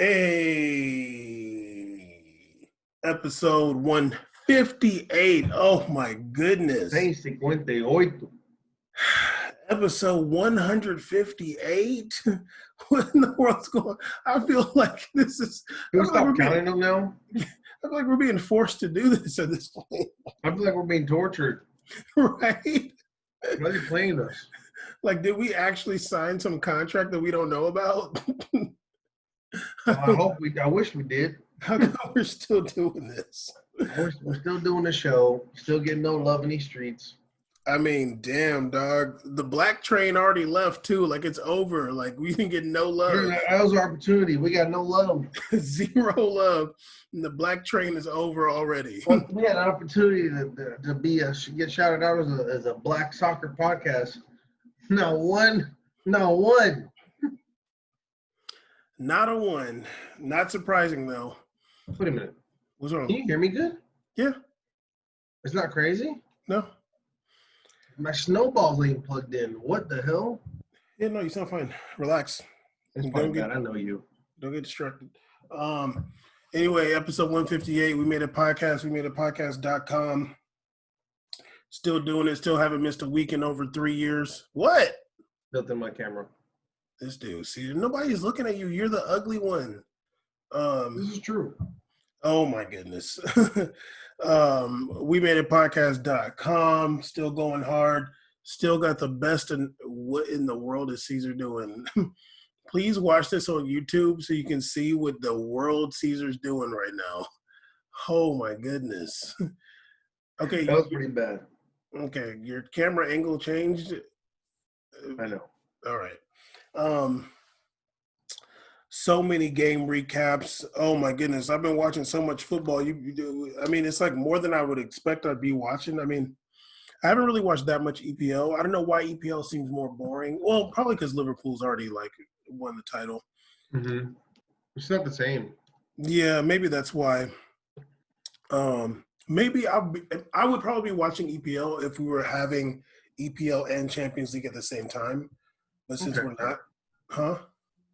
Hey, episode 158. Oh my goodness. 658. Episode 158? What in the world's going on? I feel like this is. Can I we feel like stop counting them now? I feel like we're being forced to do this at this point. I feel like we're being tortured. Right? Why are they playing us? Like, did we actually sign some contract that we don't know about? I wish we did. How come we're still doing this? We're still doing the show. Still getting no love in these streets. I mean, damn, dog. The black train already left, too. Like, it's over. Like, we didn't get no love. Yeah, that was our opportunity. We got no love. Zero love. And the black train is over already. Well, we had an opportunity to get shouted out as a black soccer podcast. Not one. Not a one. Not surprising, though. Wait a minute. What's wrong? Can you hear me good? Yeah. It's not crazy? No. My snowballs ain't plugged in. What the hell? Yeah, no, you sound fine. Relax. It's probably bad. I know you. Don't get distracted. Anyway, episode 158, we made a podcast. We made a podcast.com. Still doing it. Still haven't missed a week in over 3 years. What? Built in my camera. This dude. See, nobody's looking at you. You're the ugly one. This is true. Oh, my goodness. We made a podcast.com. Still going hard. Still got the best. What in the world is Caesar doing? Please watch this on YouTube so you can see what the world Caesar's doing right now. Oh, my goodness. Okay. That was pretty bad. Okay. Your camera angle changed? I know. All right. So many game recaps. Oh my goodness. I've been watching so much football. I mean, it's like more than I would expect I'd be watching. I mean, I haven't really watched that much EPL. I don't know why EPL seems more boring. Well, probably because Liverpool's already like won the title. Mm-hmm. It's not the same. Yeah, maybe that's why. Maybe I would probably be watching EPL if we were having EPL and Champions League at the same time. But since we're not,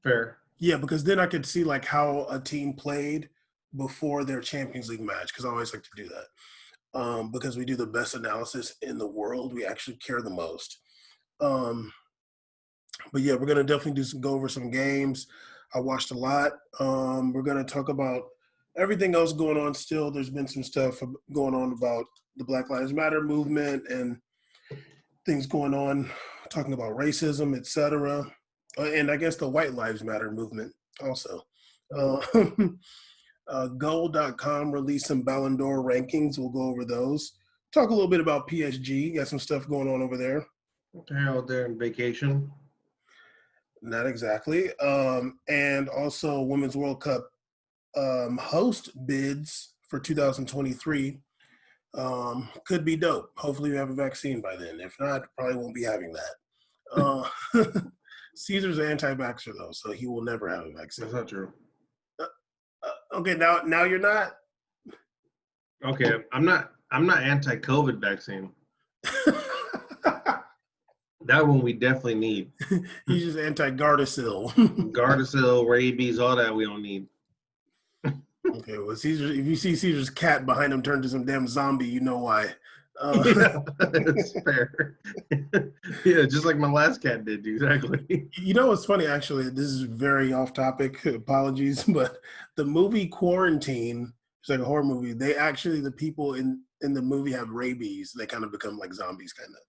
Fair. Yeah, because then I could see like how a team played before their Champions League match, because I always like to do that. Because we do the best analysis in the world. We actually care the most. But yeah, we're going to definitely go over some games. I watched a lot. We're going to talk about everything else going on still. There's been some stuff going on about the Black Lives Matter movement and things going on, talking about racism, etc. And I guess the White Lives Matter movement also. Goal.com released some Ballon d'Or rankings. We'll go over those. Talk a little bit about PSG. Got some stuff going on over there. They're out there on vacation. Not exactly. And also Women's World Cup host bids for 2023 could be dope. Hopefully we have a vaccine by then. If not, probably won't be having that. Caesar's anti-vaxxer though, so he will never have a vaccine. That's not true. Okay, now you're not. Okay, I'm not anti-COVID vaccine. That one we definitely need. He's just anti-Gardasil. Gardasil, rabies, all that we don't need. Okay, well, Caesar, if you see Caesar's cat behind him turn to some damn zombie, you know why. Yeah, that's fair. Yeah, just like my last cat did, exactly. You know what's funny, actually? This is very off topic. Apologies, but the movie Quarantine, it's like a horror movie. They actually, the people in the movie have rabies. They kind of become like zombies, kind of.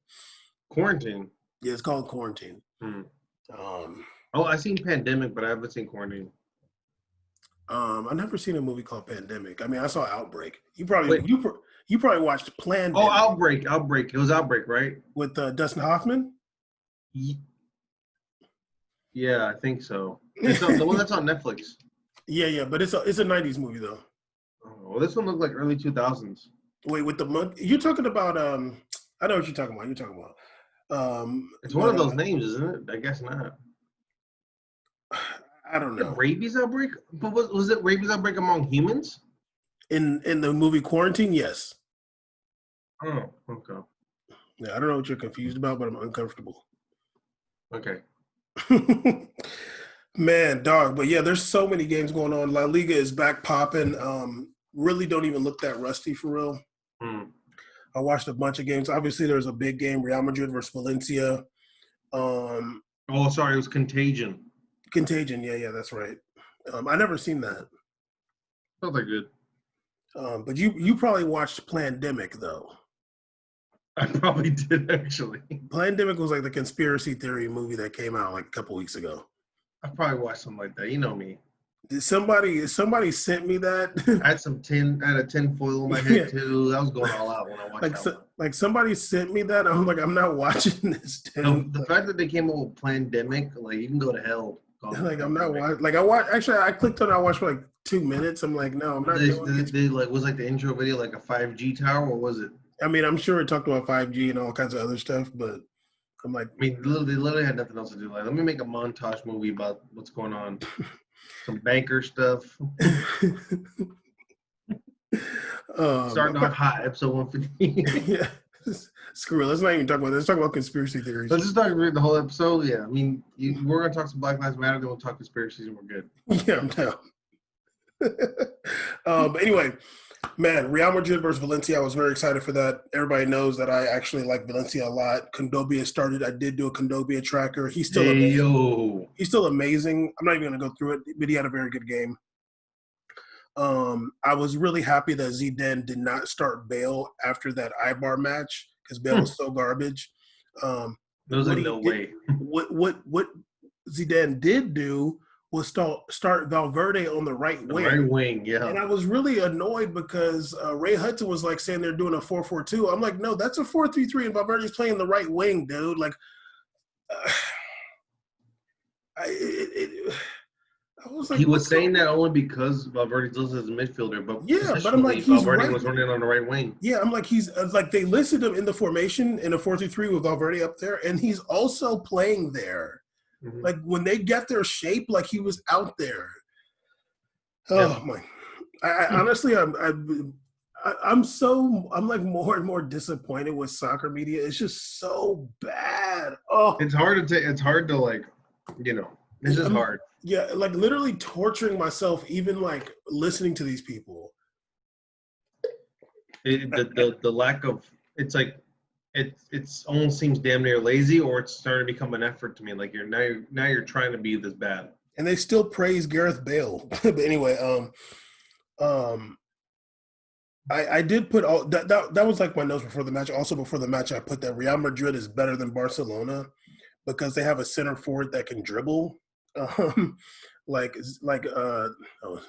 Quarantine? Yeah, it's called Quarantine. I've seen Pandemic, but I haven't seen Quarantine. I've never seen a movie called Pandemic. I mean, I saw Outbreak. You probably watched Planned. Oh, Outbreak. It was Outbreak, right? With Dustin Hoffman? Yeah, I think so. It's the one that's on Netflix. Yeah, but it's a 90s movie though. Oh, well, this one looked like early 2000s. Wait, with the monk? You're talking about I know what you're talking about. It's one of those names, isn't it? I guess not. I don't know. Rabies outbreak? But was it rabies outbreak among humans? In the movie Quarantine, yes. Oh, okay. Yeah, I don't know what you're confused about, but I'm uncomfortable. Okay. Man, dog. But yeah, there's so many games going on. La Liga is back popping. Really don't even look that rusty for real. Hmm. I watched a bunch of games. Obviously, there's a big game, Real Madrid versus Valencia. Um, Oh, sorry, it was Contagion. Contagion. Yeah, that's right. I never seen that. Those are good. But you probably watched Plandemic though. I probably did actually. Plandemic was like the conspiracy theory movie that came out like a couple weeks ago. I probably watched something like that. You know me. Did somebody sent me that? I had a tin foil in my Yeah, head too. I was going all out when I watched that one. like somebody sent me that. I'm like, I'm not watching this, No, dude. the fact that they came up with Plandemic, like you can go to hell. Calling it Like I'm not Plandemic. watching. Like I watched. Actually, I clicked on. I watched for like 2 minutes. I'm like, no, I'm not doing it. They like was like the intro video like a 5G tower, or was it? I mean, I'm sure it talked about 5G and all kinds of other stuff, but I'm like, I mean, they literally had nothing else to do. Like, let me make a montage movie about what's going on. Some banker stuff. Starting off hot, episode 150. yeah. Screw it. Let's not even talk about this. Let's talk about conspiracy theories. Let's just talk about the whole episode. Yeah, I mean, we're gonna talk some Black Lives Matter, then we'll talk conspiracies, and we're good. Yeah, I'm down. But anyway, man, Real Madrid versus Valencia. I was very excited for that. Everybody knows that I actually like Valencia a lot. Kondobia started. I did do a Kondobia tracker. He's still amazing. He's still amazing. I'm not even going to go through it, but he had a very good game. I was really happy that Zidane did not start Bale after that Ibar match because Bale was so garbage. There was like no way. What Zidane did do was start Valverde on the right wing. Right wing, yeah. And I was really annoyed because Ray Hudson was like saying they're doing a 4-4-2. I'm like, no, that's a 4-3-3, and Valverde's playing the right wing, dude. Like, I was like, he was saying that only because Valverde's listed as a midfielder, but yeah, but I'm like, he's Valverde right. was running on the right wing. Yeah, I'm like, he's like they listed him in the formation in a 4-3-3 with Valverde up there, and he's also playing there. Mm-hmm. Like when they get their shape, like he was out there. Oh my! I honestly, I'm like more and more disappointed with soccer media. It's just so bad. Oh, it's hard to it's hard to like, it's just hard. Yeah, like literally torturing myself, even like listening to these people. The lack of it's like it's almost seems damn near lazy, or it's starting to become an effort to me. Like you're trying to be this bad. And they still praise Gareth Bale. But anyway, I did put all that was like my notes before the match. Also before the match, I put that Real Madrid is better than Barcelona because they have a center forward that can dribble. Oh,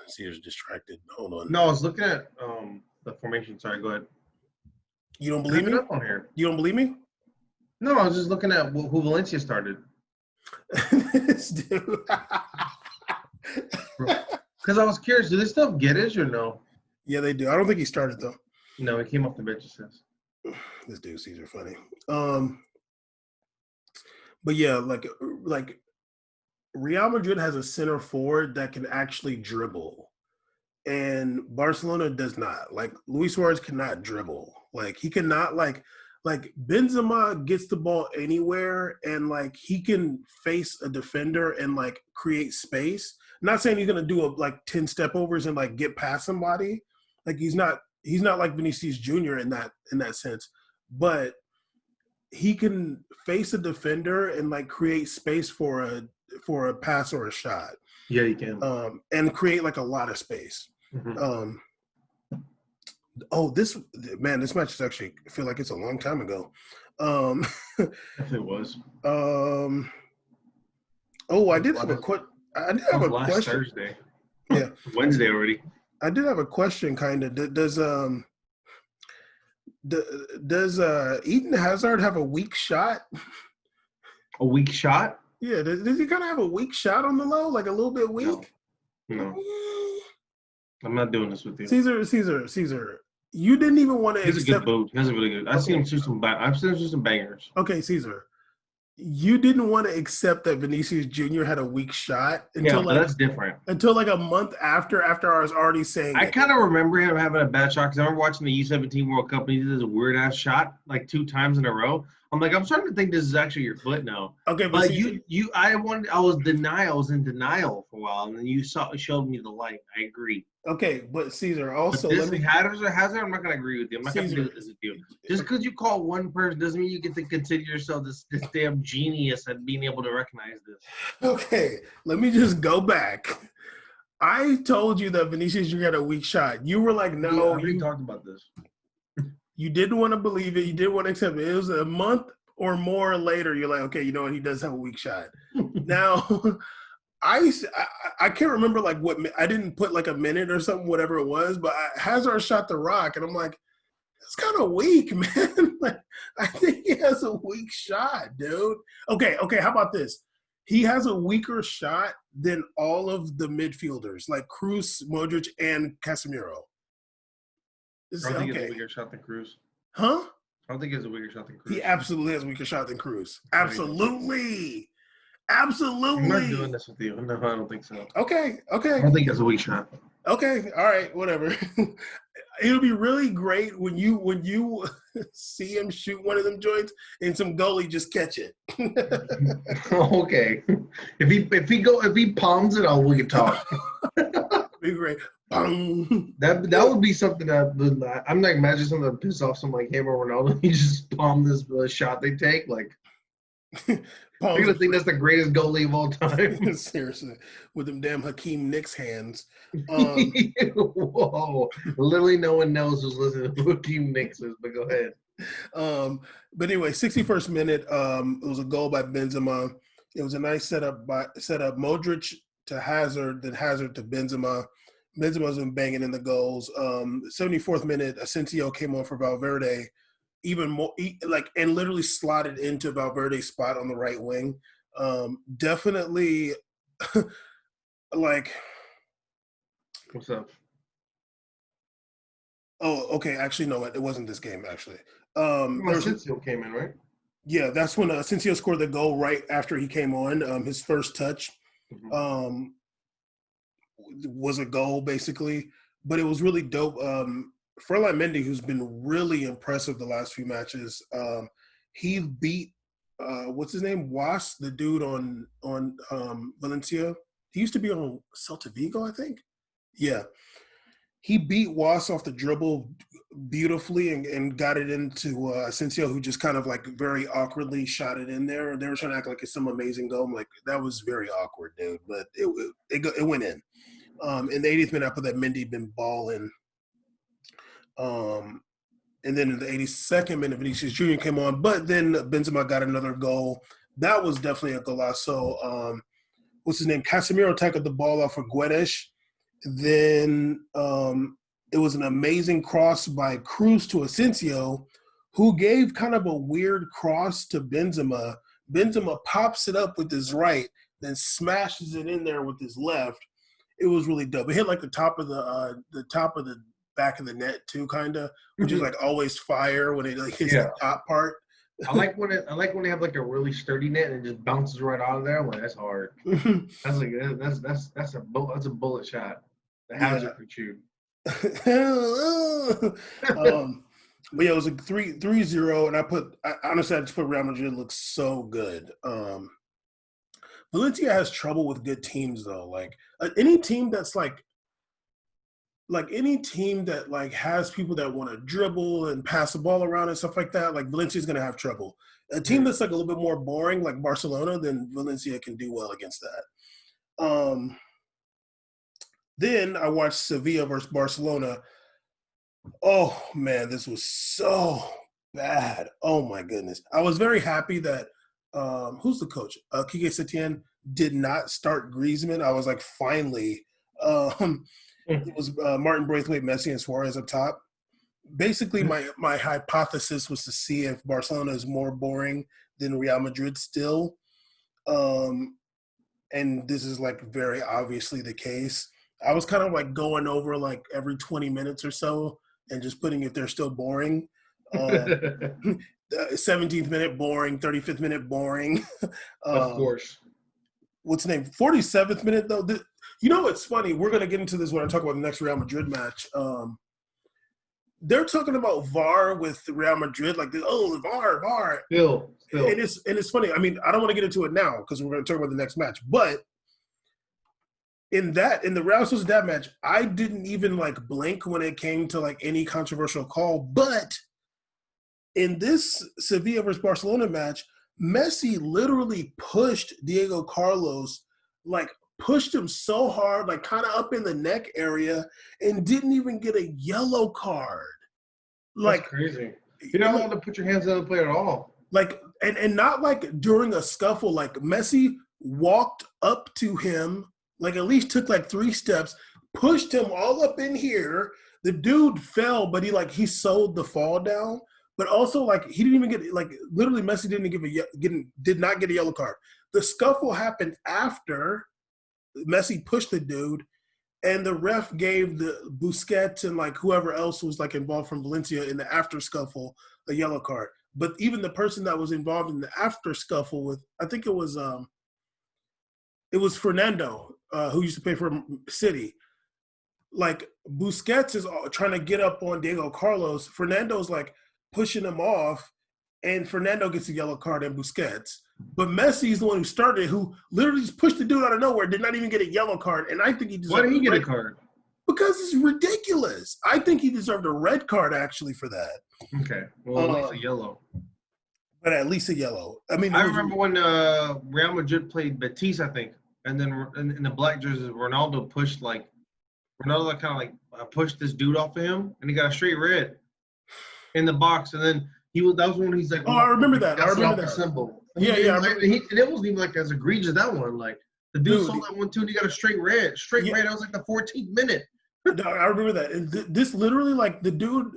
Caesar's distracted. Hold on. No, I was looking at the formation. Sorry, go ahead. You don't believe me? Up on here. You don't believe me? No, I was just looking at who Valencia started. This dude. Because I was curious, do they still have Geddes or no? Yeah, they do. I don't think he started though. No, he came off the bench. It says. This dude Caesar funny. But yeah, like Real Madrid has a center forward that can actually dribble, and Barcelona does not. Like Luis Suarez cannot dribble. Like he cannot like Benzema gets the ball anywhere, and like he can face a defender and like create space. I'm not saying he's gonna do like 10 step overs and like get past somebody. Like he's not like Vinicius Jr. in that sense, but he can face a defender and like create space for a pass or a shot. Yeah, he can. And create like a lot of space. Mm-hmm. This match is actually, I feel like it's a long time ago. It was. I did have a question. Last Thursday. Yeah. Wednesday already. I did have a question, kind of. Does Eden Hazard have a weak shot? A weak shot? Yeah. Does he kind of have a weak shot on the low, like a little bit weak? No. I'm not doing this with you. Caesar. You didn't even want to. He's a good boot. He has a really good. I've seen him shoot some bangers. Okay, Caesar. You didn't want to accept that Vinicius Jr. had a weak shot until that's different. Until like a month after I was already saying. I kind of remember him having a bad shot because I remember watching the U17 World Cup and he did this weird ass shot like 2 times in a row. I'm like, I'm starting to think this is actually your foot now. Okay, but But see, I was in denial for a while, and then you showed me the light. I agree. okay, but Caesar, But also let this me Hazard, I'm not gonna agree with you. I'm not gonna do Caesar. this with you. Just because you call one person doesn't mean you get to consider yourself this damn genius at being able to recognize this. Okay, let me just go back. I told you that Vinicius Junior had a weak shot. You were like, We no, already talked about this. you didn't want to believe it. You didn't want to accept it. It was a month or more later. You're like, okay, you know what? He does have a weak shot. Now, I can't remember like what I didn't put like a minute or something, whatever it was, but Hazard shot the rock, and I'm like, it's kind of weak, man. Like, I think he has a weak shot, dude. Okay. How about this? He has a weaker shot than all of the midfielders, like Cruz, Modric, and Casemiro. I don't think he has a Okay. weaker shot than Cruz. Huh? I don't think he has a weaker shot than Cruz. He absolutely has a weaker shot than Cruz. No, he doesn't. Absolutely. I'm not doing Absolutely. this with you. No, I don't think so. Okay. I don't think he has a weak shot. Okay. All right. Whatever. It'll be really great when you see him shoot one of them joints and some goalie just catch it. Okay. If he palms it, we can talk. Be great. Bang. That would be something that I'm like imagine something that piss off someone like him or Ronaldo. He just palm this shot they take. Like you're gonna think that's the greatest goalie of all time. Seriously, with them damn Hakeem Nicks hands. Whoa! Literally, no one knows who's listening to who Team Knicks is. But go ahead. But anyway, 61st minute. It was a goal by Benzema. It was a nice setup Modric to Hazard, then Hazard to Benzema. Benzema's been banging in the goals. 74th minute, Asensio came on for Valverde, even more and literally slotted into Valverde's spot on the right wing. Definitely, like. What's up? Oh, okay. Actually, no, it wasn't this game. Actually, Asensio came in, right? Yeah, that's when Asensio scored the goal right after he came on. His first touch. Was a goal basically, but it was really dope. Ferland Mendy, who's been really impressive the last few matches, he beat what's his name, Was, the dude on Valencia. He used to be on Celta Vigo, I think. Yeah, he beat Was off the dribble beautifully and got it into Asensio, who just kind of like very awkwardly shot it in there. They were trying to act like it's some amazing goal. I'm like, that was very awkward, dude, but it went in. In the 80th minute, I put that Mendy been balling. And then in the 82nd minute, Vinicius Jr. came on, but then Benzema got another goal. That was definitely a golazo. What's his name? Casemiro tackled the ball off for Guedes. Then it was an amazing cross by Cruz to Asensio, who gave kind of a weird cross to Benzema. Benzema pops it up with his right, then smashes it in there with his left. It was really dope. It hit like the top of the back of the net too, kind of, which is like always fire when it like hits the top part. I like when they have like a really sturdy net and it just bounces right out of there. I'm like, that's hard. That's a bullet shot. The Hazard could shoot. But yeah, it was a 3-0, and I honestly just put Real Madrid looks so good. Valencia has trouble with good teams though. Like any team that's like any team that like has people that want to dribble and pass the ball around and stuff like that, like Valencia's gonna have trouble. A team that's like a little bit more boring, like Barcelona, then Valencia can do well against that. Then I watched Sevilla versus Barcelona. Oh man, this was so bad. Oh my goodness. I was very happy that who's the coach? Quique Setien did not start Griezmann. I was like, finally. It was Martin Braithwaite, Messi, and Suarez up top. Basically, my hypothesis was to see if Barcelona is more boring than Real Madrid still. And this is like very obviously the case. I was kind of like going over like every 20 minutes or so and just putting if they're still boring. 17th minute boring, 35th minute boring. Of course. What's the name? 47th minute though. You know, it's funny. We're gonna get into this when I talk about the next Real Madrid match. they're talking about VAR with Real Madrid, like, oh, VAR, VAR. Still. And it's funny. I mean, I don't want to get into it now because we're going to talk about the next match. But in the Real Sociedad match, I didn't even like blink when it came to like any controversial call. But in this Sevilla versus Barcelona match, Messi literally pushed Diego Carlos, like pushed him so hard, like kind of up in the neck area, and didn't even get a yellow card. Like, that's crazy. You're not allowed to put your hands on the player at all. Like, and not like during a scuffle. Like Messi walked up to him, like at least took like 3 steps, pushed him all up in here. The dude fell, but he sewed the fall down. But also, like, he didn't even get, like, literally Messi did not get a yellow card. The scuffle happened after Messi pushed the dude, and the ref gave the Busquets and, like, whoever else was, like, involved from Valencia in the after scuffle a yellow card. But even the person that was involved in the after scuffle with, I think it was Fernando, who used to play for City. Like, Busquets is trying to get up on Diego Carlos. Fernando's, like, pushing him off, and Fernando gets a yellow card and Busquets. But Messi is the one who started, who literally just pushed the dude out of nowhere, did not even get a yellow card, and I think he deserved. Why did he get a card? Because it's ridiculous. I think he deserved a red card actually for that. Okay, well at least a yellow. But at least a yellow. I mean, I remember when Real Madrid played Betis, I think, and then in the black jerseys, Ronaldo kind of like pushed this dude off of him, and he got a straight red in the box, and then that was when he's like, oh, I remember that. I remember that symbol. Yeah, I remember. And it wasn't even like as egregious as that one. Like the dude saw that one too, and he got a straight red. Red. That was like the 14th minute. I remember that. And this literally, like, the dude,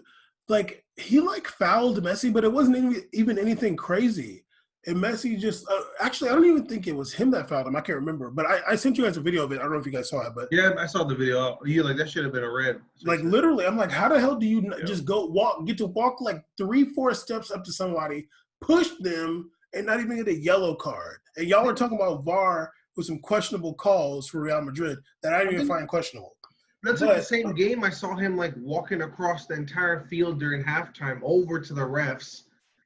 like, he like fouled Messi, but it wasn't even anything crazy. And Messi just actually, I don't even think it was him that fouled him. I can't remember. But I sent you guys a video of it. I don't know if you guys saw it, but yeah, I saw the video. You like that should have been a red. Like literally, I'm like, how the hell do you just get to walk like 3-4 steps up to somebody, push them, and not even get a yellow card? And y'all are talking about VAR with some questionable calls for Real Madrid that I didn't even find questionable. That's like the same game. I saw him like walking across the entire field during halftime over to the refs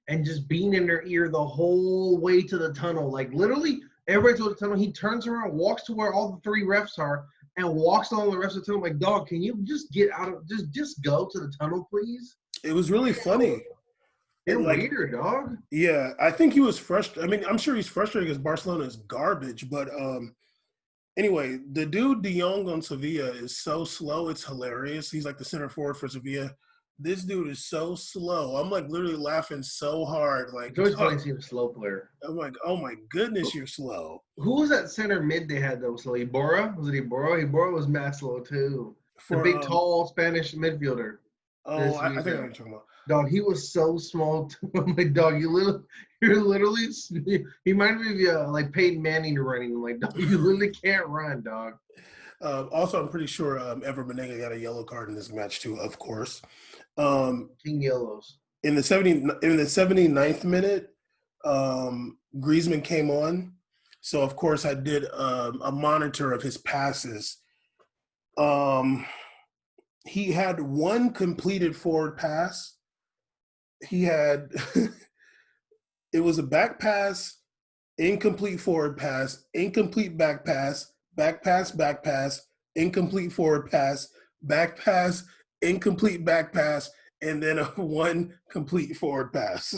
and just being in their ear the whole way to the tunnel. Like literally, everybody to the tunnel. He turns around, walks to where all the 3 refs are, and walks along the rest of the tunnel. Like, dog, can you just get out of just go to the tunnel, please? It was really funny. It's weird, dog. Yeah, I think he was frustrated. I mean, I'm sure he's frustrated because Barcelona is garbage. But anyway, the dude De Jong on Sevilla is so slow. It's hilarious. He's like the center forward for Sevilla. This dude is so slow. I'm like literally laughing so hard. Like, it's always funny seeing a slow player. I'm like, oh my goodness, you're slow. Who was that center mid they had that was slow? Iborra? Was it Iborra? Iborra was mad slow too. The big, tall Spanish midfielder. Oh, I think I know what you're talking about. Dog, he was so small too. I'm like, dog, you're literally. He reminded me of like Peyton Manning running. I'm like, dog, you literally can't run, dog. Also, I'm pretty sure Ever Banega got a yellow card in this match too, of course. King Yellows. In the 79th minute, Griezmann came on. So, of course, I did a monitor of his passes. He had 1 completed forward pass. He had – it was a back pass, incomplete forward pass, incomplete back pass, incomplete forward pass, back pass, incomplete back pass, and then 1 complete forward pass.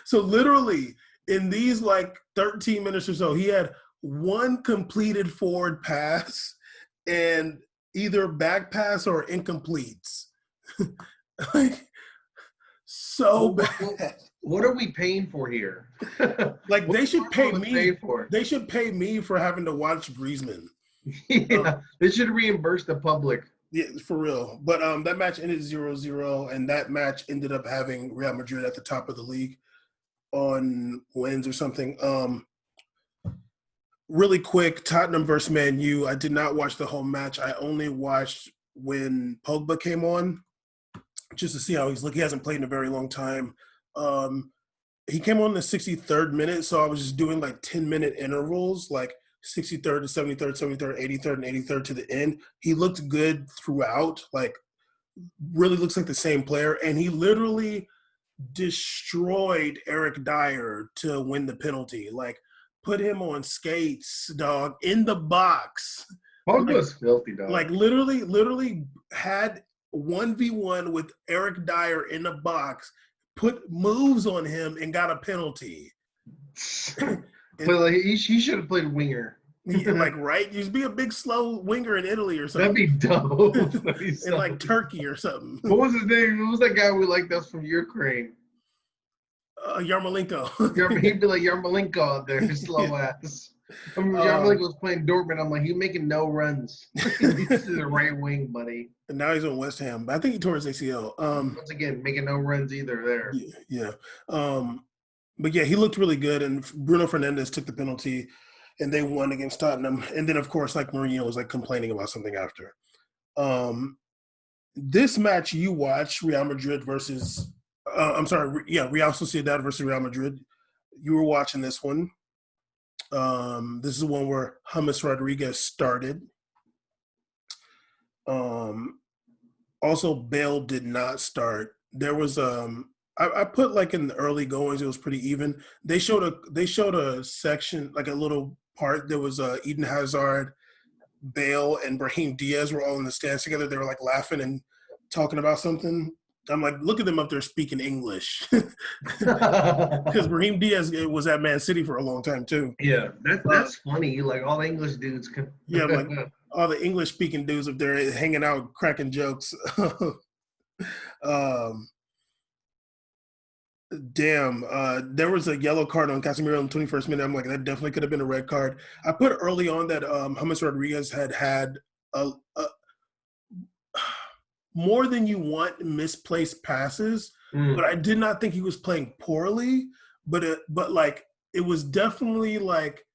So literally in these like 13 minutes or so, he had 1 completed forward pass and either back pass or incompletes. Like, so bad. What are we paying for here? Like, they should pay me. They should pay me for having to watch Griezmann. Yeah, they should reimburse the public. Yeah, for real. But that match ended 0-0, and that match ended up having Real Madrid at the top of the league on wins or something. Really quick, Tottenham versus Man U. I did not watch the whole match. I only watched when Pogba came on, just to see how he's looking. He hasn't played in a very long time. He came on the 63rd minute, so I was just doing like 10-minute intervals, like 63rd to 73rd, 73rd, 83rd, and 83rd to the end. He looked good throughout. Like, really looks like the same player, and he literally destroyed Eric Dyer to win the penalty. Like, put him on skates, dog, in the box. Pogba's filthy, dog. Like literally had 1v1 with Eric Dyer in the box, put moves on him, and got a penalty. But like, he should have played winger. Like, right? You should be a big slow winger in Italy or something. That'd be dope. That'd be in like Turkey or something. What was his name? What was that guy we liked that's from Ukraine? Yarmolenko. He'd be like Yarmolenko out there, his slow ass. I mean, Yarmolenko was playing Dortmund. I'm like, he's making no runs. This is the right wing, buddy. And now he's on West Ham. I think he tore his ACL. Once again, making no runs either there. Yeah. But yeah, he looked really good, and Bruno Fernandes took the penalty, and they won against Tottenham. And then, of course, like Mourinho was like complaining about something after. This match you watched, Real Madrid versus Real Sociedad versus Real Madrid. You were watching this one. This is the one where James Rodriguez started. Also, Bale did not start. There was I put like in the early goings, it was pretty even. They showed a section, like a little part. There was Eden Hazard, Bale, and Brahim Diaz were all in the stands together. They were like laughing and talking about something. I'm like, look at them up there speaking English. Because Brahim Diaz was at Man City for a long time too. Yeah, that's funny. Like all English dudes can. Yeah, like all the English speaking dudes up there hanging out, cracking jokes. There was a yellow card on Casemiro in the 21st minute. I'm like, that definitely could have been a red card. I put early on that James Rodriguez had a more than you want misplaced passes, but I did not think he was playing poorly. But like it was definitely like,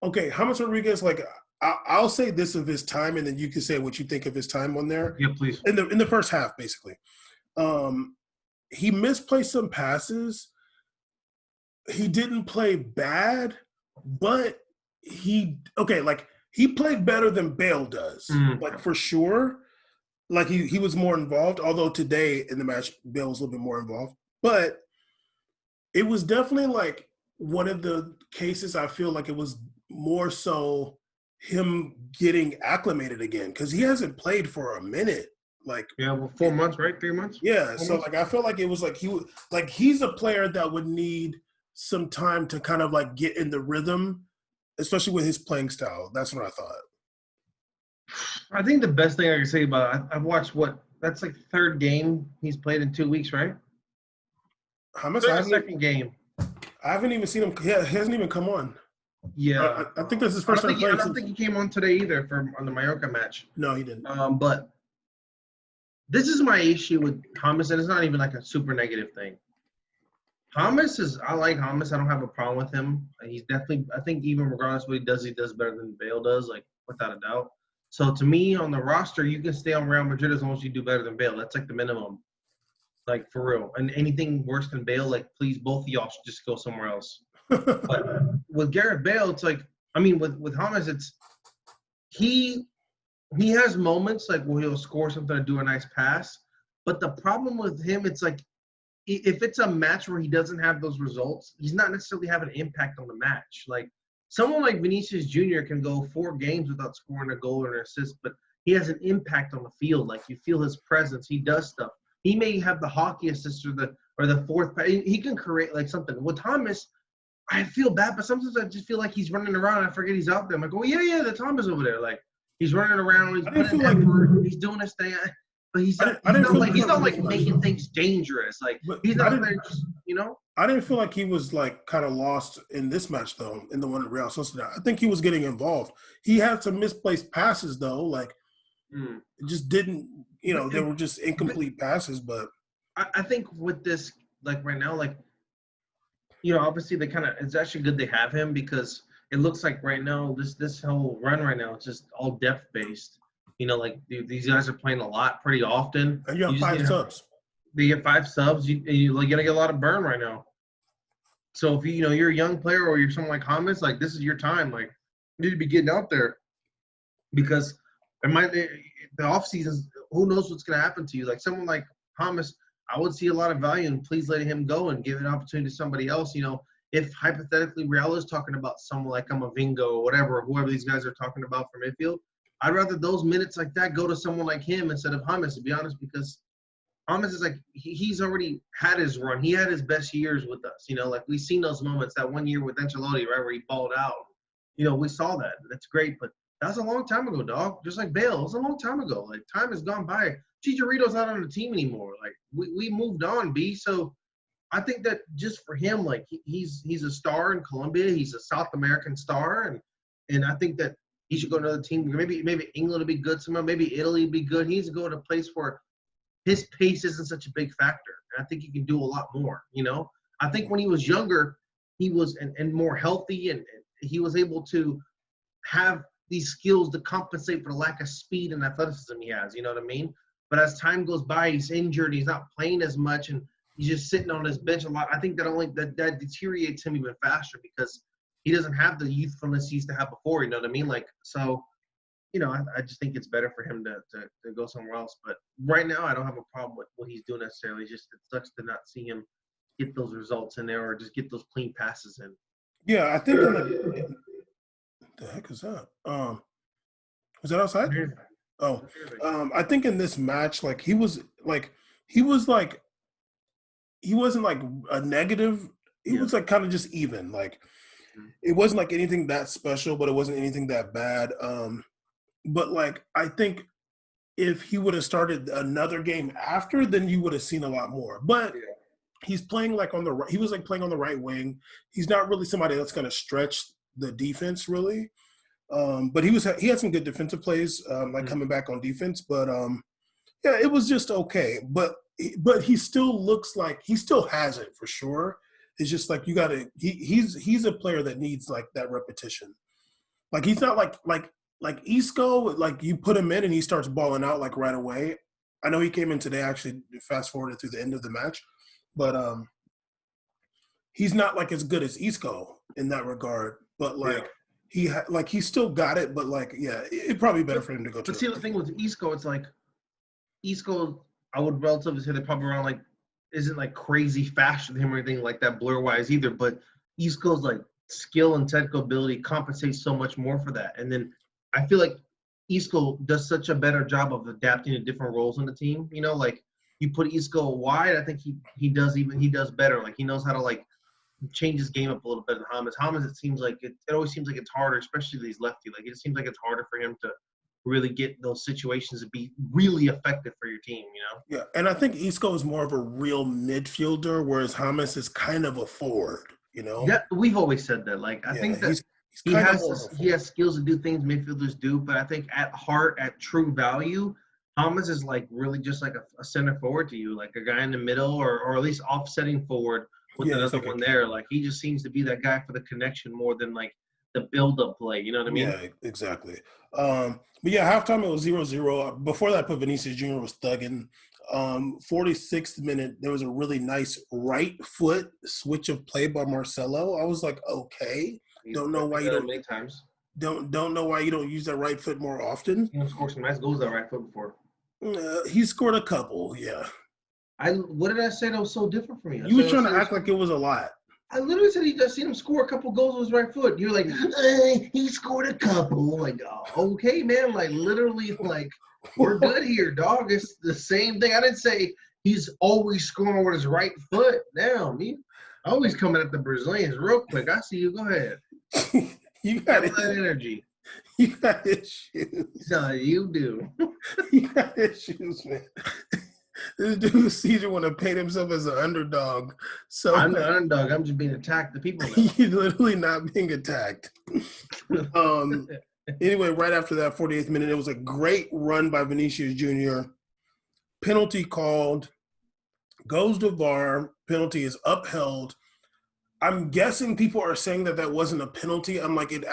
okay, James Rodriguez, like I'll say this of his time, and then you can say what you think of his time on there. Yeah, please. In the first half, basically, he misplaced some passes. He didn't play bad, but he played better than Bale does, like for sure. Like he was more involved, although today in the match, Bale was a little bit more involved. But it was definitely like one of the cases I feel like it was more so him getting acclimated again, because he hasn't played for a minute. Like 4 months, right? 3 months? Yeah. So like I feel like it was like he's a player that would need some time to kind of like get in the rhythm, especially with his playing style. That's what I thought. I think the best thing I can say about it, I've watched that's like third game he's played in 2 weeks, right? How much? Second game. I haven't even seen him. Yeah, he hasn't even come on. Yeah, I think that's his first time playing. I don't think he came on today either on the Mallorca match. No, he didn't. But this is my issue with James, and it's not even like a super negative thing. I like James. I don't have a problem with him. He's definitely, I think even regardless of what he does better than Bale does, like without a doubt. So to me, on the roster, you can stay on Real Madrid as long as you do better than Bale. That's like the minimum. Like for real. And anything worse than Bale, like please, both of y'all should just go somewhere else. But with Gareth Bale, it's like, I mean, with James, it's he has moments like where he'll score something or do a nice pass. But the problem with him, it's like if it's a match where he doesn't have those results, he's not necessarily having an impact on the match. Like someone like Vinicius Jr. can go 4 games without scoring a goal or an assist, but he has an impact on the field. Like you feel his presence. He does stuff. He may have the hockey assist or the fourth. He can create like something. With Thomas, I feel bad, but sometimes I just feel like he's running around and I forget he's out there. I'm like, oh yeah, the Thomas over there. Like he's running around. He's putting effort. He's doing his thing. But he's not like making things dangerous. Like he's not there just, I didn't feel like he was like kind of lost in this match though, in the one at Real Sociedad. I think he was getting involved. He had some misplaced passes though, like it just didn't, they were just incomplete passes. But I think with this, like right now, like obviously it's actually good they have him because it looks like right now this whole run right now it's just all depth based. Like these guys are playing a lot pretty often. And you have 5 subs. They get 5 subs. You're going to get a lot of burn right now. So if you're a young player or you're someone like James, like this is your time. Like you need to be getting out there because the off seasons who knows what's going to happen to you? Like someone like Thomas, I would see a lot of value in please letting him go and give an opportunity to somebody else. If hypothetically Real is talking about someone like Amavinga or whatever, whoever these guys are talking about for midfield, I'd rather those minutes like that go to someone like him instead of James, to be honest, because James is like he's already had his run. He had his best years with us. Like we've seen those moments. That one year with Ancelotti, right, where he balled out. We saw that. That's great, but that was a long time ago, dog. Just like Bale, it was a long time ago. Like time has gone by. Chicharito's not on the team anymore. Like we moved on, B. So I think that just for him, like he's a star in Colombia. He's a South American star, and I think that he should go to another team. Maybe England would be good somewhere. Maybe Italy would be good. He needs to go to a place where his pace isn't such a big factor. And I think he can do a lot more. I think when he was younger, he was and more healthy, and he was able to have these skills to compensate for the lack of speed and athleticism he has. You know what I mean? But as time goes by, he's injured. He's not playing as much, and he's just sitting on his bench a lot. I think that deteriorates him even faster because he doesn't have the youthfulness he used to have before. You know what I mean? Like so. I just think it's better for him to go somewhere else. But right now, I don't have a problem with what he's doing necessarily. Just it sucks to not see him get those results in there or just get those clean passes in. Yeah, I think. The heck is that? Was that outside? Oh, I think in this match, like he wasn't like a negative. He was like kind of just even. Like it wasn't like anything that special, but it wasn't anything that bad. But like I think if he would have started another game after, then you would have seen a lot more. But he's playing like he was like playing on the right wing. He's not really somebody that's going to stretch the defense really. But he had some good defensive plays, coming back on defense. But yeah, it was just okay. But he still looks like he still has it for sure. It's just like you got to. He's a player that needs like that repetition. Like he's not like Isco, like you put him in and he starts balling out like right away. I know he came in today, actually fast forwarded through the end of the match, but he's not like as good as Isco in that regard. But like he still got it, but like it'd probably be better for him to go to. But see, the thing with Isco, it's like Isco, I would relatively say they're probably around like isn't like crazy fast with him or anything like that blur wise either. But Isco's like skill and technical ability compensates so much more for that, and then. I feel like Isco does such a better job of adapting to different roles in the team. Like you put Isco wide, I think he does better. Like he knows how to like change his game up a little bit than James. James, it seems like it always seems like it's harder, especially these lefty. Like it seems like it's harder for him to really get those situations to be really effective for your team. Yeah, and I think Isco is more of a real midfielder, whereas James is kind of a forward. Yeah, we've always said that. Like I think that. He has skills to do things midfielders do, but I think at heart, at true value, James is like really just like a center forward to you, like a guy in the middle or at least offsetting forward with another one there. Like he just seems to be that guy for the connection more than like the build-up play. You know what I mean? Yeah, exactly. But yeah, halftime it was 0-0. Before that, I put Vinicius Jr. was thugging. 46th minute, there was a really nice right foot switch of play by Marcelo. I was like, okay. Don't know why you don't. Many times. Don't know why you don't use that right foot more often. He scored some nice goals that right foot before. He scored a couple, yeah. What did I say that was so different for me? You were trying to act like it was a lot. I literally said he just seen him score a couple goals with his right foot. You're like, he scored a couple. Like, oh, okay, man. Like literally, like we're good here, dog. It's the same thing. I didn't say he's always scoring with his right foot. Damn, me. Always coming at the Brazilians real quick. I see you. Go ahead. You got that energy. You got issues. No, you do. You got issues, man. This dude Caesar want to paint himself as an underdog. So I'm the underdog. I'm just being attacked. The people. He's literally not being attacked. Anyway, right after that 48th minute, it was a great run by Vinicius Jr. Penalty called. Goes to VAR. Penalty is upheld. I'm guessing people are saying that wasn't a penalty. I'm like, it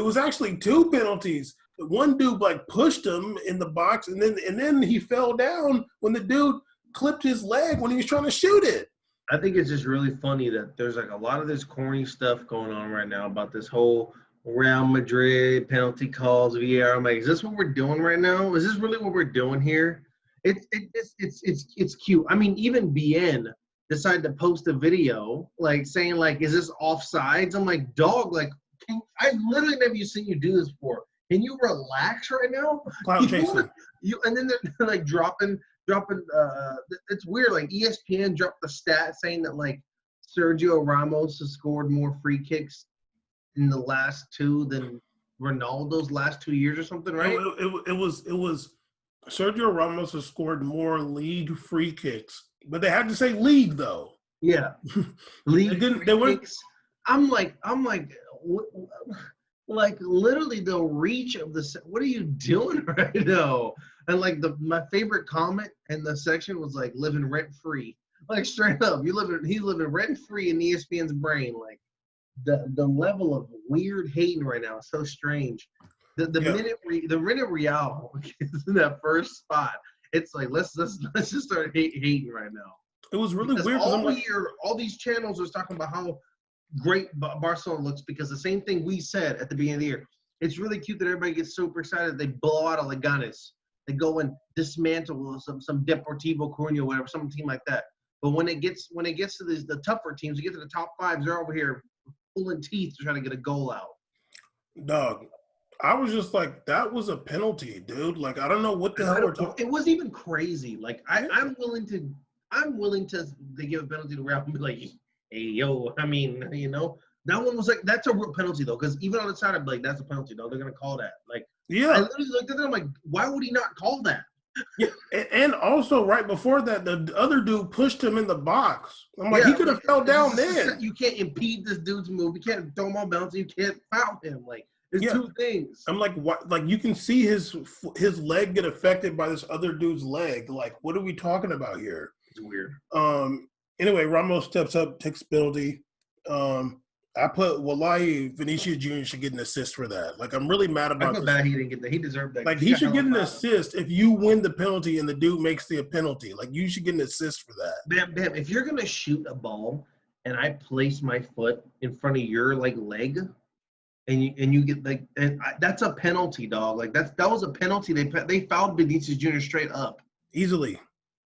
was actually two penalties. One dude like pushed him in the box, and then he fell down when the dude clipped his leg when he was trying to shoot it. I think it's just really funny that there's like a lot of this corny stuff going on right now about this whole Real Madrid penalty calls, VAR. I'm like, is this what we're doing right now? Is this really what we're doing here? It's cute. I mean, even BN decided to post a video like saying like, "Is this offsides?" I'm like, "Dog, like, I literally never seen you do this before. Can you relax right now?" Cloud chasing. And then they're like dropping. It's weird. Like ESPN dropped the stat saying that like Sergio Ramos has scored more free kicks in the last two than Ronaldo's last 2 years or something, right? It was Sergio Ramos has scored more league free kicks, but they had to say league though. Yeah, They league didn't. free They weren't. kicks. I'm like literally the reach of the. What are you doing right now? And like my favorite comment in the section was like living rent free, like straight up. He's living rent free in ESPN's brain. Like the level of weird hating right now is so strange. The Yeah, minute Real is in that first spot, it's like let's just start hating right now. it was really Because weird because I'm all like, year, all these channels was talking about how great Barcelona looks because the same thing we said at the beginning of the year. It's really cute that everybody gets super excited. They blow out a Leganes. They go and dismantle some Deportivo Coruña, whatever, some team like that. But when it gets to the tougher teams, you get to the top fives, they're over here pulling teeth to try to get a goal out. dog. I was just like, that was a penalty, dude. Like, I don't know what the hell we're talking. It wasn't even crazy. Like I'm willing to they give a penalty to Real and be like, hey yo, I mean, that one was like that's a real penalty though, because even on the side I'd be like, that's a penalty though. They're gonna call that. Like I Yeah, literally looked at them like, why would he not call that? yeah. And also right before that, the other dude pushed him in the box. I'm like, he Yeah, could have like fell down then. you can't impede this dude's move. You can't throw him on bounce. You can't foul him. Like there's Yeah, two things. I'm like, what? Like you can see his leg get affected by this other dude's leg. Like, what are we talking about here? It's weird. Anyway, Ramos steps up, takes penalty. I put Wallahi Vinicius Jr. should get an assist for that. Like, I'm really mad I about feel this. bad he didn't get that. He deserved that. Like, He he got should hella get an fouled. assist if you win the penalty and the dude makes the penalty. Like, you should get an assist for that. Bam. If you're gonna shoot a ball and I place my foot in front of your like leg, and you get like that's a penalty, dog. Like that was a penalty. They fouled Vinicius Jr. straight up. Easily.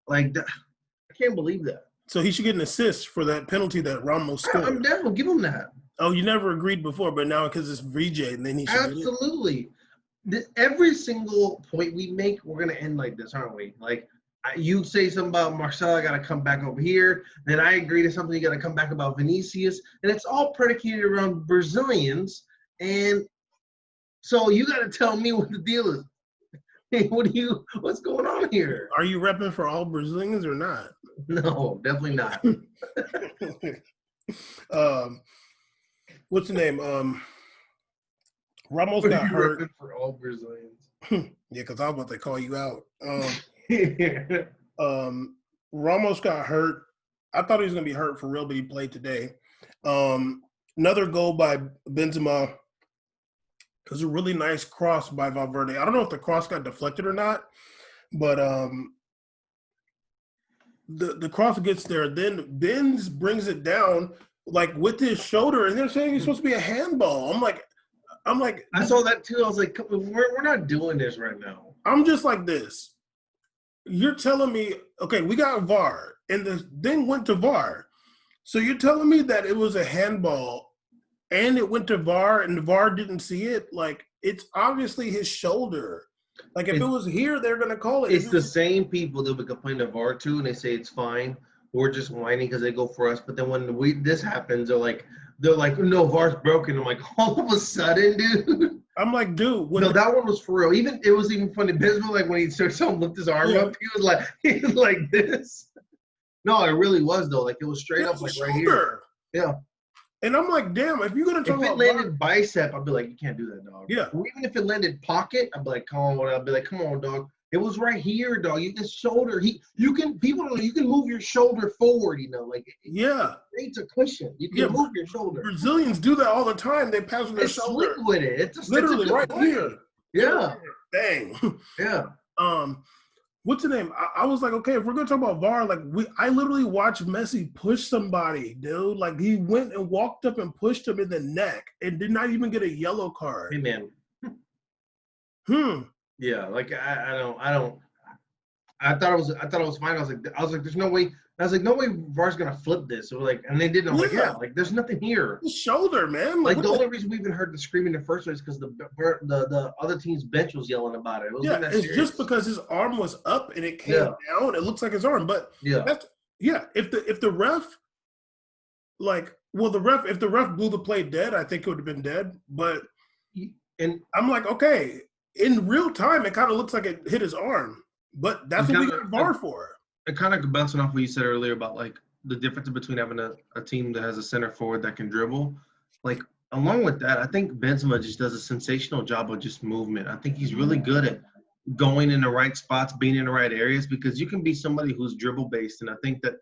Like I can't believe that. So he should get an assist for that penalty that Ramos scored. I'm down. Give him that. Oh, you never agreed before, but now because it's VJ, and then he should Absolutely. Every single point we make, we're gonna end like this, aren't we? Like you say something about Marcelo, I gotta come back over here. Then I agree to something, you gotta come back about Vinicius, and it's all predicated around Brazilians. And so you gotta tell me what the deal is. Hey, what's going on here? Are you repping for all Brazilians or not? No, definitely not. What's the name? Ramos got hurt. For all Brazilians. Yeah, because I was about to call you out. Ramos got hurt. I thought he was going to be hurt for real, but he played today. Another goal by Benzema. It was a really nice cross by Valverde. I don't know if the cross got deflected or not, but the cross gets there. Then Benz brings it down like with his shoulder, and they're saying he's supposed to be a handball. I'm like, I saw that too. I was like, we're not doing this right now. I'm just like this. You're telling me, okay, we got VAR, and the thing went to VAR. So you're telling me that it was a handball, and it went to VAR, and the VAR didn't see it? Like, it's obviously his shoulder. Like, if it was here, they're going to call it. It's the same people that we complain to VAR to, and they say it's fine. We're just whining because they go for us. But then when this happens, they're like, no, VAR's broken. I'm like, all of a sudden, dude. I'm like, dude. No, that one was for real. It was even funny. Benzema, like when he started to lift his arm up, he was like this. No, it really was though. Like it was straight up, like right here. Yeah. And I'm like, damn, if you're gonna talk about if it landed bicep, I'd be like, you can't do that, dog. Yeah. Or even if it landed pocket, I'd be like, come on, dog. It was right here, dog. His shoulder. You can move your shoulder forward. Like yeah, it's a cushion. You can move your shoulder. Brazilians do that all the time. They pass with their shoulder. Slick with it. It's literally right here. Yeah. Dang. Yeah. What's the name? I was like, okay, if we're gonna talk about VAR, like I literally watched Messi push somebody, dude. Like he went and walked up and pushed him in the neck and did not even get a yellow card. Hey man. Yeah, like I I thought it was fine. I was like, there's no way. I was like, no way VAR's gonna flip this. So like, and they didn't. I'm like, yeah, Yeah, like there's nothing here. his shoulder, man. Like Like what the the? only reason we even heard the screaming in the first place is because the other team's bench was yelling about it. It wasn't Yeah, even that it's just serious. because his arm was up and it came Yeah, down. It looks like his arm, but yeah. that's yeah. If the ref like, well, if the ref blew the play dead, I think it would have been dead. But And I'm like, okay, in real time, it kind of looks like it hit his arm, but that's and what we kind got of VAR for. and kind of bouncing off what you said earlier about like the difference between having a team that has a center forward that can dribble. Like along with that, I think Benzema just does a sensational job of just movement. I think he's really good at going in the right spots, being in the right areas, because you can be somebody who's dribble based, and I think that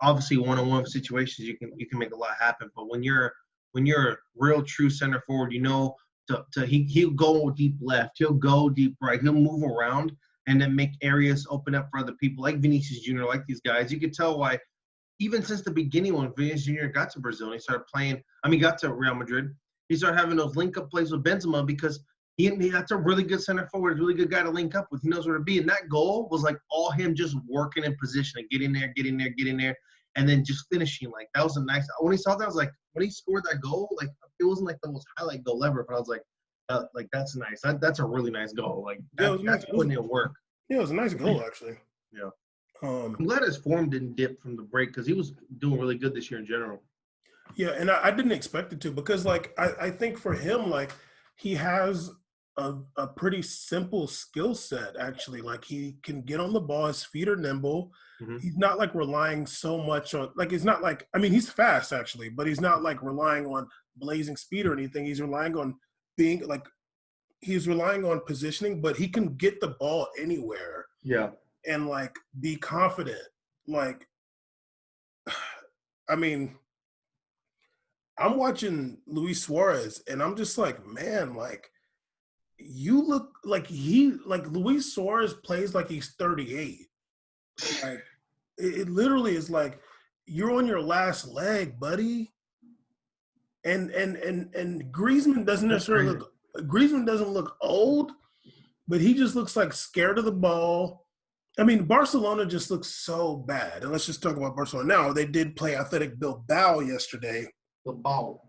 obviously one-on-one situations you can make a lot happen. But when you're a real true center forward, he'll go deep left, he'll go deep right, he'll move around and then make areas open up for other people like Vinicius Jr., like these guys. You could tell why even since the beginning when Vinicius Jr. got to Brazil and he started playing, got to Real Madrid, he started having those link-up plays with Benzema because that's a really good center forward, a really good guy to link up with. He knows where to be. And that goal was like all him just working in position and getting there, and then just finishing. Like that was a nice. When he saw that, I was like, when he scored that goal, like it wasn't like the most highlight goal ever, but I was like that's nice. That's a really nice goal. Like Yeah, it was nice. that's putting in work. Yeah, it was a nice goal actually. Yeah. Um, I'm glad his form didn't dip from the break because he was doing really good this year in general. yeah, and I didn't expect it to because like I think for him like he has a pretty simple skill set actually. Like he can get on the ball, his feet are nimble. Mm-hmm. He's not like relying so much on like it's not like I mean he's fast actually, but he's not like relying on blazing speed or anything. He's relying on being like he's relying on positioning, but he can get the ball anywhere Yeah. and like be confident. Like I mean, I'm watching Luis Suarez and I'm just like, man, like you look like Luis Suarez plays like he's 38. Like it literally is like you're on your last leg, buddy. And Griezmann doesn't That's necessarily crazy. look Griezmann doesn't look old, but he just looks like scared of the ball. I mean, Barcelona just looks so bad. And let's just talk about Barcelona. Now, they did play Athletic Bilbao yesterday. The ball.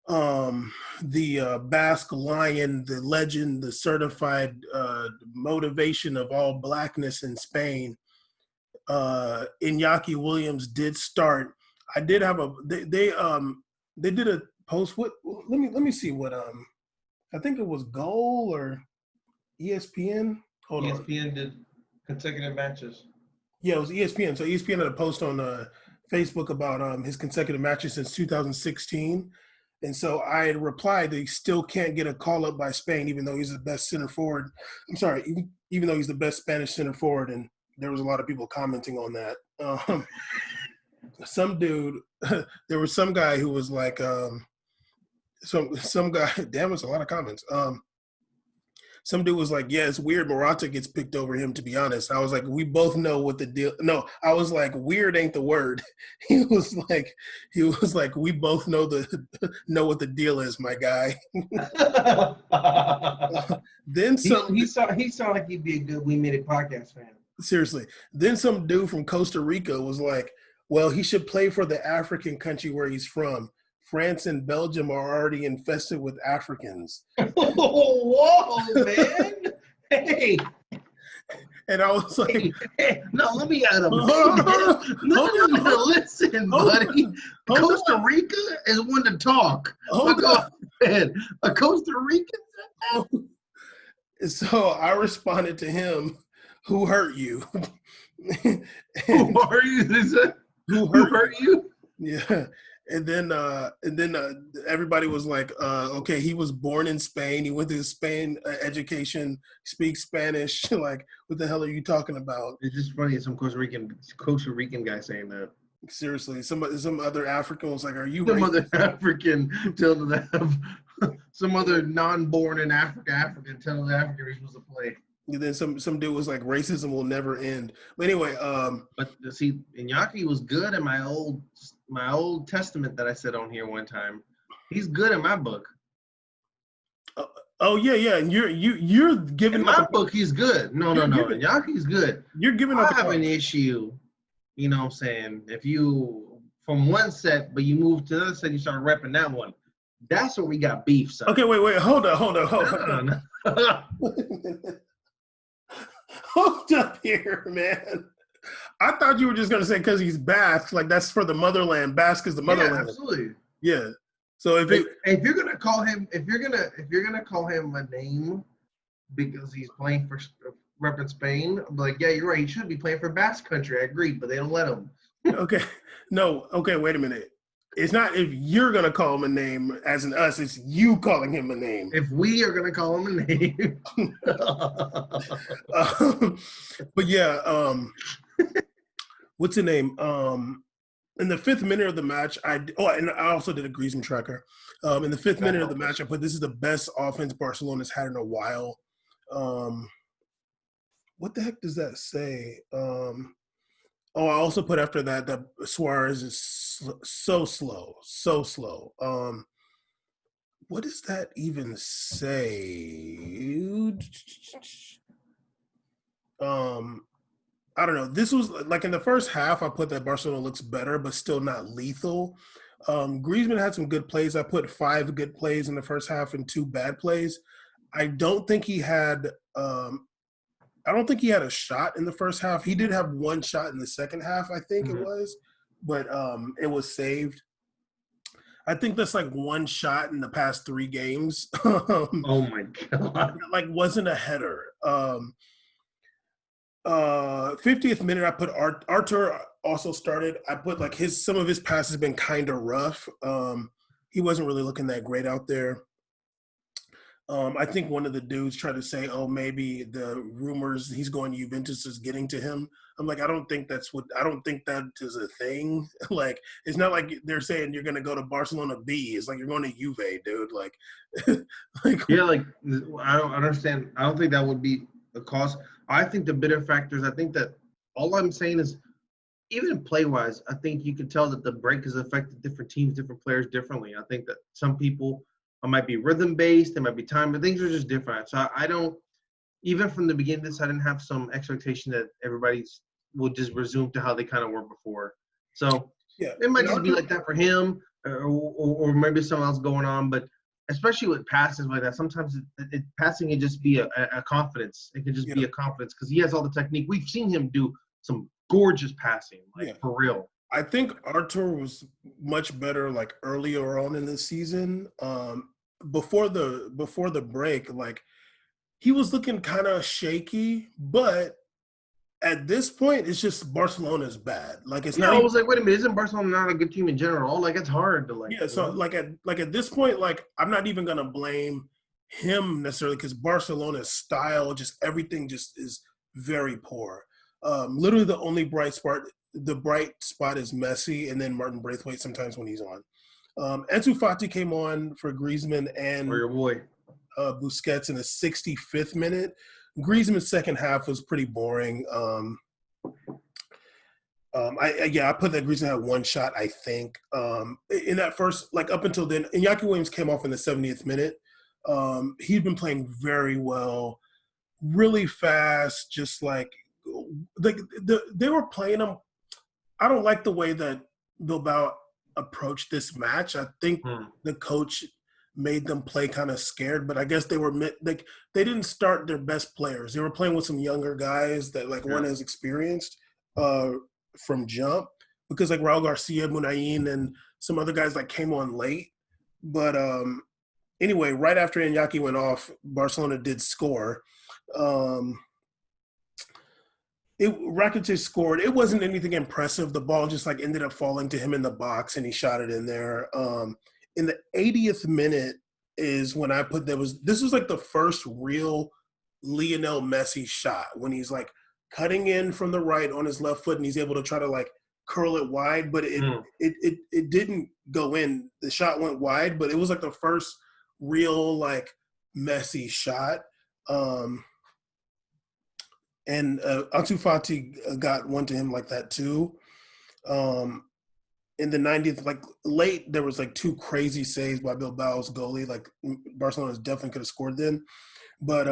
The Basque Lion, the legend, the certified motivation of all blackness in Spain. Iñaki Williams did start. I did have they did a post. What? Let me see what I think it was Goal or ESPN. Hold on. ESPN did consecutive matches. Yeah, it was ESPN. So ESPN had a post on Facebook about his consecutive matches since 2016. And so I had replied that he still can't get a call up by Spain, even though he's the best center forward. I'm sorry, even though he's the best Spanish center forward. And there was a lot of people commenting on that. Some dude, there was some guy who was like, some guy, damn, it's a lot of comments. Some dude was like, yeah, it's weird Morata gets picked over him, to be honest. I was like, we both know what the deal. No, I was like, weird ain't the word. He was like, we both know what the deal is, my guy. Then some he saw like he'd be a good We Made It podcast fan. seriously. Then some dude from Costa Rica was like, well, he should play for the African country where he's from. France and Belgium are already infested with Africans. Whoa, man. Hey. And I was like, hey, no, let me add him. No, listen, buddy. Costa Rica is one to talk. Go ahead. A Costa Rican? So I responded to him, who hurt you? Who are you? Who hurt you? Yeah. And then everybody was like, okay, he was born in Spain. He went to Spain education, speaks Spanish. Like, what the hell are you talking about? It's just funny. Some Costa Rican guy saying that. Seriously, some other African was like, are you some other African telling them some other non-born in African telling the African he's supposed to play. And then some dude was like, racism will never end. But anyway, but see, Iñaki was good in my Old Testament that I said on here one time. He's good in my book. Uh, oh yeah, and you're In giving out my the book, he's good. No, you're no, no. giving Yaki's good. you're giving out I the have an cards. issue, you know what I'm saying? If you from one set, but you move to the other set, you start repping that one. That's where we got beef, son. Okay, wait, hold on, hold on, hold No, on. no. Hold up here, man. I thought you were just gonna say because he's Basque, like that's for the motherland. Basque is the Yeah, motherland. absolutely. Yeah. So if Like, it if you're gonna call him, if you're gonna call him a name because he's playing for repping Spain, I'm like, yeah, you're right. He should be playing for Basque Country. I agree, but they don't let him. okay, no, okay, wait a minute. It's not if you're gonna call him a name as in us, it's you calling him a name. If we are gonna call him a name, um, but yeah, what's the name? In the 5th minute of the match, and I also did a Griezmann tracker. In the fifth that minute of the helped match, us. I put this is the best offense Barcelona's had in a while. Um, what the heck does that say? I also put after that that Suarez is so slow, so slow. What does that even say? I don't know. This was like in the first half, I put that Barcelona looks better, but still not lethal. Griezmann had some good plays. I put 5 good plays in the first half and 2 bad plays. I don't think he had. I don't think he had a shot in the first half. He did have 1 shot in the second half, I think it Mhm. was, but it was saved. I think that's like 1 shot in the past 3 games. Oh my god. Like wasn't a header. 50th minute, I put Artur also started. I put like some of his passes been kind of rough. He wasn't really looking that great out there. I think one of the dudes tried to say, "Oh, maybe the rumors he's going to Juventus is getting to him." I'm like, I don't think that is a thing. Like, it's not like they're saying you're going to go to Barcelona B. It's like you're going to Juve, dude. Like, like Yeah, like I don't understand. I don't think that would be the cause. I think the bitter factors. I think that all I'm saying is even play wise, I think you can tell that the break has affected different teams, different players differently. I think that some people might be rhythm based, they might be time, but things are just different. So I don't even from the beginning of this, I didn't have some expectation that everybody's will just resume to how they kind of were before. So yeah, it might and just be Artur, like that for him, or maybe something else going on. But especially with passes like that, sometimes passing can just be a confidence. It can just yeah, be a confidence because he has all the technique. We've seen him do some gorgeous passing, like yeah. for real. I think Artur was much better like earlier on in the season. Before the break, like he was looking kind of shaky, but at this point, it's just Barcelona's bad. Like it's Yeah, not I even. was like, wait a minute, isn't Barcelona not a good team in general? Like it's hard to Yeah, so like at this point, like I'm not even gonna blame him necessarily because Barcelona's style, just everything, just is very poor. Literally, the bright spot is Messi, and then Martin Braithwaite sometimes when he's on. Ansu Fati came on for Griezmann or and your boy. Busquets in the 65th minute. Griezmann's second half was pretty boring. I put that Griezmann had 1 shot, I think. In that first, like up until then, Iñaki Williams came off in the 70th minute. He'd been playing very well, really fast, just like they were playing him. I don't like the way that Bilbao approached this match. I think Hmm. the coach made them play kind of scared, but I guess like they didn't start their best players. They were playing with some younger guys that like Yeah. one has experienced uh, from jump because like Raul Garcia, Munayin, and some other guys like came on late. But anyway, right after Iñaki went off, Barcelona did score. Um, Rakitic scored. It wasn't anything impressive. The ball just like ended up falling to him in the box, and he shot it in there. In the 80th minute is when I put this was like the first real Lionel Messi shot when he's like cutting in from the right on his left foot, and he's able to try to like curl it wide, but it Hmm. it it, it didn't go in. The shot went wide, but it was like the first real like Messi shot. Um, and Ansu Fati got one to him like that too. Um, in the 90th, like late, there was like two crazy saves by Bilbao's goalie. Like Barcelona definitely could have scored then. But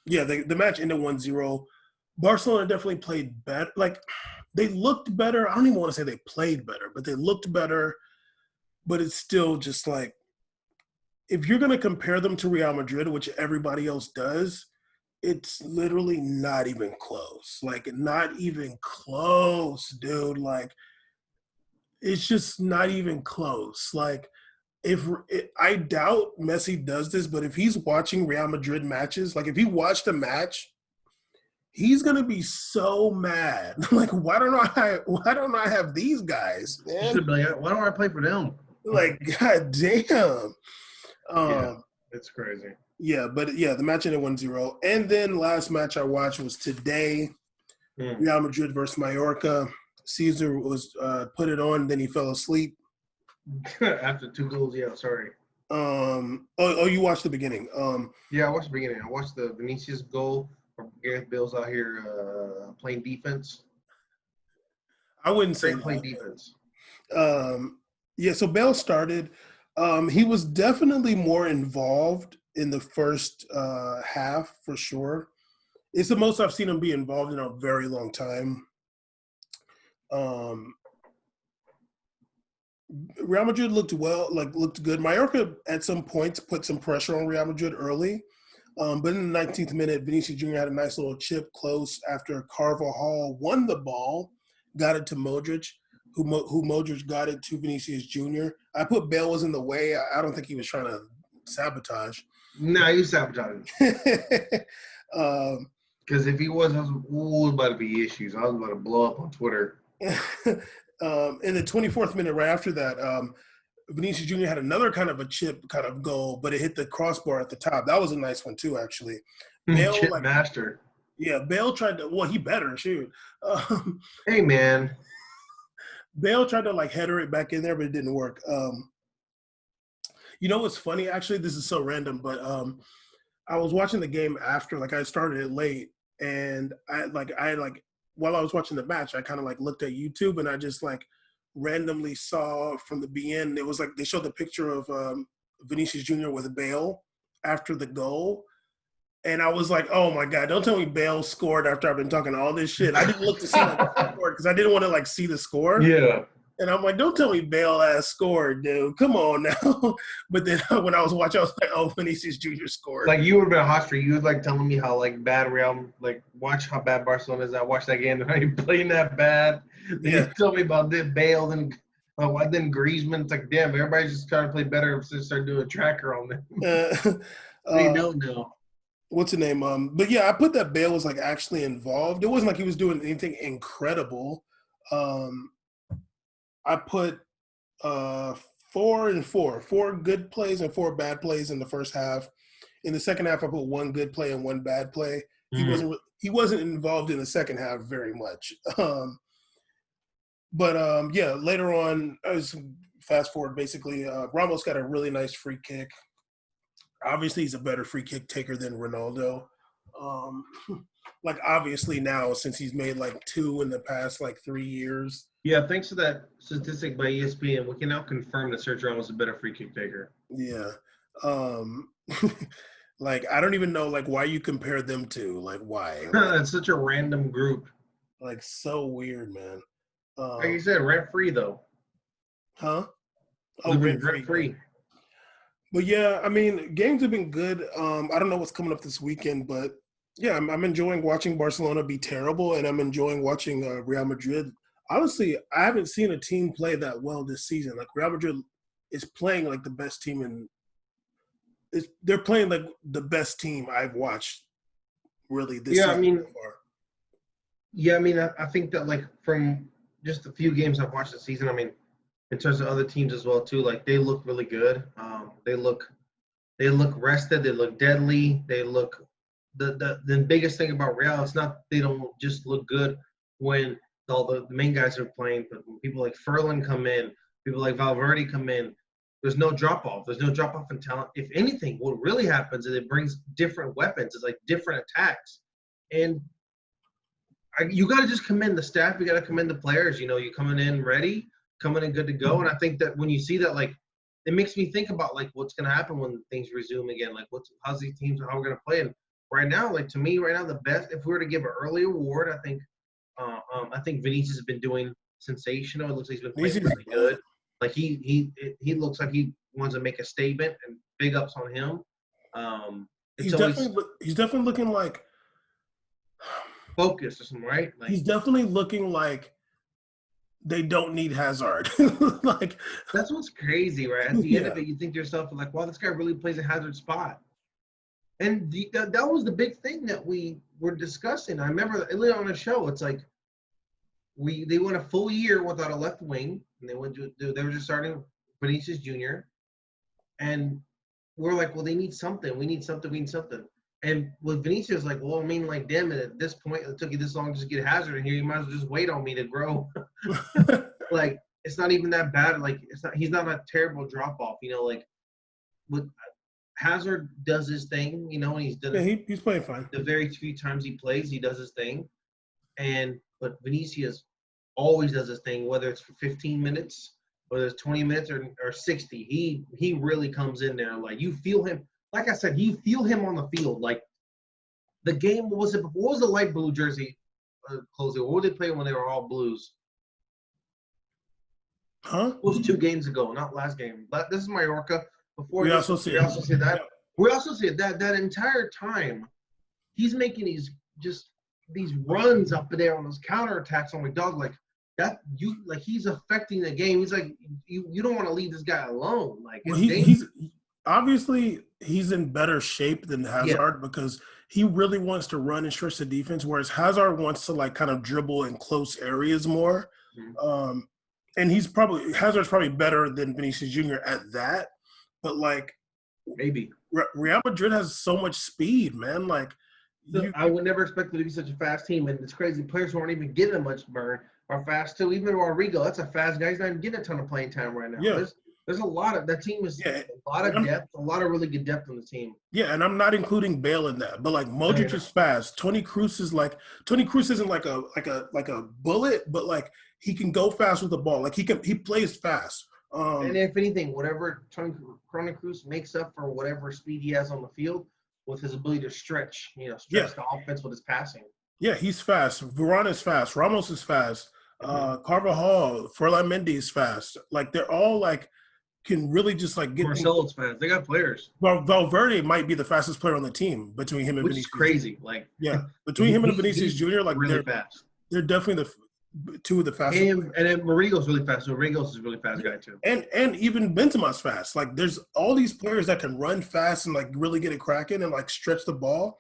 yeah, the match ended 1-0. Barcelona definitely played better. Like they looked better. I don't even want to say they played better, but they looked better. But it's still just like, if you're going to compare them to Real Madrid, which everybody else does, it's literally not even close. Like, not even close, dude. Like, it's just not even close. Like, if I doubt Messi does this, but if he's watching Real Madrid matches, like if he watched a match, he's gonna be so mad. Like, why don't I have these guys, You man? should be like, why don't I play for them? Like, god damn. Yeah, Um, it's crazy. yeah, but yeah, the match ended 1-0. And then last match I watched was today, Real Madrid versus Mallorca. Caesar was put it on, then he fell asleep. After 2 goals, yeah, sorry. You watched the beginning. Yeah, I watched the beginning. I watched the Vinicius goal. Gareth Bale's out here playing defense. I wouldn't say Great play that. defense. Yeah, so Bale started. He was definitely more involved in the first half for sure. It's the most I've seen him be involved in a very long time. Real Madrid looked good. Mallorca at some points put some pressure on Real Madrid early. But in the 19th minute, Vinicius Jr. had a nice little chip close after Carvajal won the ball, got it to Modric, who Modric got it to Vinicius Jr. I put Bale was in the way. I don't think he was trying to sabotage. No, he sabotaged. Because if he was, I was about to be issues. I was about to blow up on Twitter. In the 24th minute, right after that, Vinicius Jr. had another kind of a chip kind of goal, but it hit the crossbar at the top. That was a nice one too, actually. Bale, Chip master. Yeah, Bale tried to. Well, he better shoot. Hey, man. Bale tried to like header it back in there, but it didn't work. You know what's funny? Actually, this is so random, but I was watching the game after. Like, I started it late, and I while I was watching the match, I kind of like looked at YouTube, and I just like randomly saw from the BN. It was like they showed the picture of Vinicius Jr. with Bale after the goal. And I was like, oh my God, don't tell me Bale scored after I've been talking all this shit. I didn't look to see like the score because I didn't want to like see the score. Yeah. And I'm like, don't tell me Bale has scored, dude. Come on now. But then when I was watching, I was like, oh, Vinicius Jr. scored. Like, you would have been a hot streak. You was like telling me how like bad Real, like watch how bad Barcelona is. I watched that game and how you playing that bad. Then you tell me about this Bale and then Griezmann. It's like, damn, everybody's just trying to play better since start doing a tracker on them. They don't know. What's the name? But yeah, I put that Bale was like actually involved. It wasn't like he was doing anything incredible. I put 4 and 4 good plays and 4 bad plays in the first half. In the second half, I put 1 good play and 1 bad play. He wasn't involved in the second half very much. But yeah, later on, I was fast forward basically. Ramos got a really nice free kick. Obviously, he's a better free kick taker than Ronaldo. Like, obviously now, since he's made like 2 in the past like 3 years. Yeah, thanks to that statistic by ESPN, we can now confirm that Sergio Ramos is a better free kick taker. Yeah. Like, I don't even know like why you compare them to. Like, why? Like, It's such a random group. like, so weird, man. Like you said, rent free though. Huh? Oh, rent free. But yeah, I mean, games have been good. I don't know what's coming up this weekend, but yeah, I'm enjoying watching Barcelona be terrible, and I'm enjoying watching Real Madrid. Honestly, I haven't seen a team play that well this season. Like, Real Madrid is playing like the best team they're playing like the best team I've watched really this season so far. Yeah, I mean, I think that like from just a few games I've watched this season, I mean, in terms of other teams as well too, like they look really good. They look rested. They look deadly. They look the biggest thing about Real, it's not they don't just look good when all the main guys are playing, but when people like Ferland come in, people like Valverde come in, there's no drop off. There's no drop off in talent. If anything, what really happens is it brings different weapons. It's like different attacks, and you got to just commend the staff. You got to commend the players. You know, you're coming in ready. coming in good to go. And I think that when you see that, like, it makes me think about like what's going to happen when things resume again. Like, how's these teams, how we're going to play. And right now, like to me, right now, the best, if we were to give an early award, I think Vinicius has been doing sensational. It looks like he's been playing really good. Like he looks like he wants to make a statement, and big ups on him. He's definitely looking like focused or something, right? Like, he's definitely looking like they don't need Hazard. Like, that's what's crazy, right? At the end of it, you think to yourself, like, wow, this guy really plays a Hazard spot. And that was the big thing that we were discussing. I remember earlier on the show, it's like they went a full year without a left wing, and they were just starting Vinicius Jr. And we're like, well, they need something. We need something. And with Vinicius, like, well, I mean, like, damn it, at this point, it took you this long to just get Hazard in here. You might as well just wait on me to grow. Like, it's not even that bad. Like, he's not a terrible drop off, you know, like with Hazard does his thing, you know, and he's playing fine. The very few times he plays, he does his thing. But Vinicius always does his thing, whether it's for 15 minutes, whether it's 20 minutes or 60. He really comes in there. Like, you feel him. Like I said, you feel him on the field. Like, the game, what was the light blue jersey closing? What did they play when they were all blues? Huh? It was 2 games ago, not last game. But this is Mallorca. We also see that. We also see that entire time, he's making these runs up there on those counterattacks on my dog. Like, that, he's affecting the game. He's like, you don't want to leave this guy alone. Like, he's obviously he's in better shape than Hazard because he really wants to run and stretch the defense, whereas Hazard wants to like kind of dribble in close areas more. Mm-hmm. And Hazard's probably better than Vinicius Jr. at that. But like, maybe Real Madrid has so much speed, man. Like, I would never expect it to be such a fast team, and it's crazy. Players who aren't even getting much burn are fast too. Even Rodrigo, that's a fast guy. He's not even getting a ton of playing time right now. Yeah. There's a lot of that team is a lot of depth, a lot of really good depth on the team. Yeah, and I'm not including Bale in that, but like Modric is fast. Toni Kroos isn't like a bullet, but like he can go fast with the ball. Like he plays fast. And if anything, whatever Toni Kroos makes up for whatever speed he has on the field with his ability to stretch the offense with his passing. Yeah, he's fast. Varane is fast. Ramos is fast. Carvajal, Ferland Mendy is fast. Like, they're all like can really just like get. Marcelo's fast. They got players. Well, Valverde might be the fastest player on the team between him and Vinicius. Which is crazy. Like, between him and Vinicius Jr. Like, really fast. They're definitely the 2 of the fastest. And then Rodrigo's really fast. So Rodrigo's is a really fast guy too. And even Benzema's fast. Like, there's all these players that can run fast and like really get it cracking and like stretch the ball.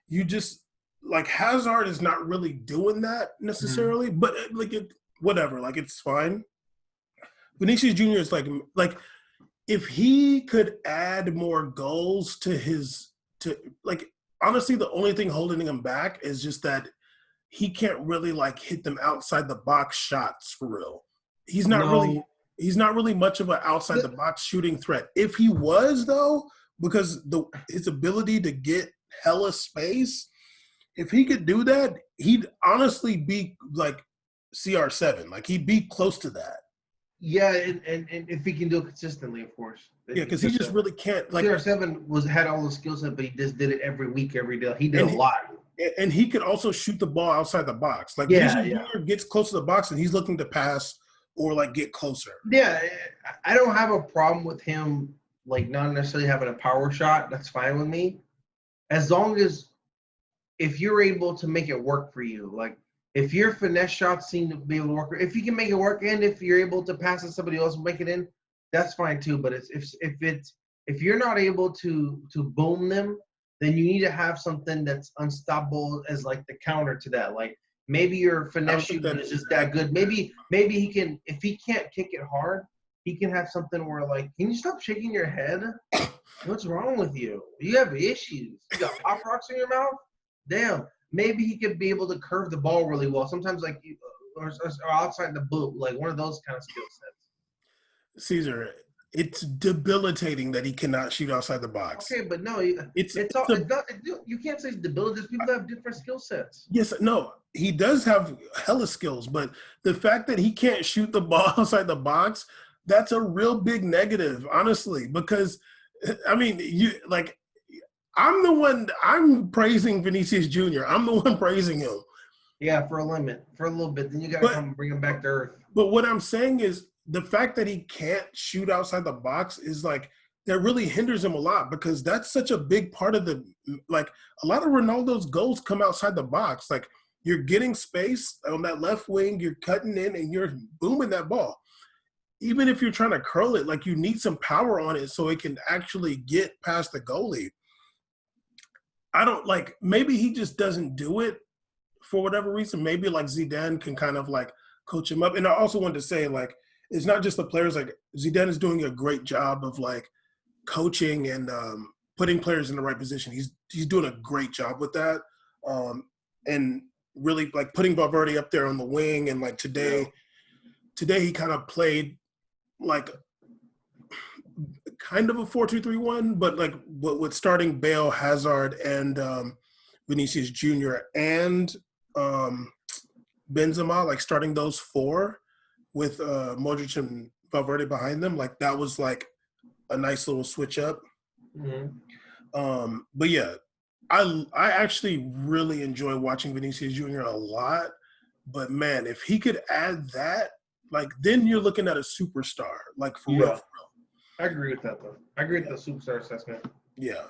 You just like Hazard is not really doing that necessarily, but like whatever. Like, it's fine. Vinicius Jr. is like if he could add more goals honestly, the only thing holding him back is just that he can't really like hit them outside the box shots for real. He's not really much of an outside the box shooting threat. If he was though, because his ability to get hella space, if he could do that, he'd honestly be like CR7. Like, he'd be close to that. Yeah, and if he can do it consistently, of course. Yeah, because he just really can't. Like, CR7 had all the skill set, but he just did it every week, every day. He did a lot. And he could also shoot the ball outside the box. Like, Jr. gets close to the box, and he's looking to pass or like get closer. Yeah, I don't have a problem with him like not necessarily having a power shot. That's fine with me, as long as if you're able to make it work for you, like. If your finesse shots seem to be able to work, if you can make it work, and if you're able to pass to somebody else and make it in, that's fine too. But if you're not able to boom them, then you need to have something that's unstoppable as like the counter to that. Like, maybe your finesse shooting is just that good. Maybe he can. If he can't kick it hard, he can have something where like, can you stop shaking your head? What's wrong with you? You have issues. You got pop rocks in your mouth? Damn. Maybe he could be able to curve the ball really well. Sometimes, like, or outside the boot, like one of those kind of skill sets. Caesar, It's debilitating that he cannot shoot outside the box. Okay, but no, It's it's it's all. a It's not. You can't say it's debilitating. People that have different skill sets. yes, no. He does have hella skills, but the fact that he can't shoot the ball outside the box, that's a real big negative, honestly. Because I mean, I'm praising Vinicius Jr. I'm the one praising him. Yeah, for a limit, for a little bit. Then you got to But come bring him back to earth. But what I'm saying is the fact that he can't shoot outside the box is like that really hinders him a lot because that's such a big part of the like a lot of Ronaldo's goals come outside the box. Like you're getting space on that left wing, you're cutting in and you're booming that ball. Even if you're trying to curl it, like you need some power on it so it can actually get past the goalie. I don't like maybe he just doesn't do it for whatever reason. Maybe like Zidane can kind of like coach him up. And I also wanted to say like it's not just the players. Like Zidane is doing a great job of like coaching and putting players in the right position. He's doing a great job with that, and really like putting Valverde up there on the wing. And like today he kind of played like kind of a 4-2-3-1, but like with starting Bale, Hazard, and Vinicius Jr. and Benzema, like starting those four with Modric and Valverde behind them, like that was like a nice little switch up. But yeah, I actually really enjoy watching Vinicius Jr. a lot. But man, if he could add that, like then you're looking at a superstar, like for real. I agree with that though. I agree with the superstar assessment. Yeah.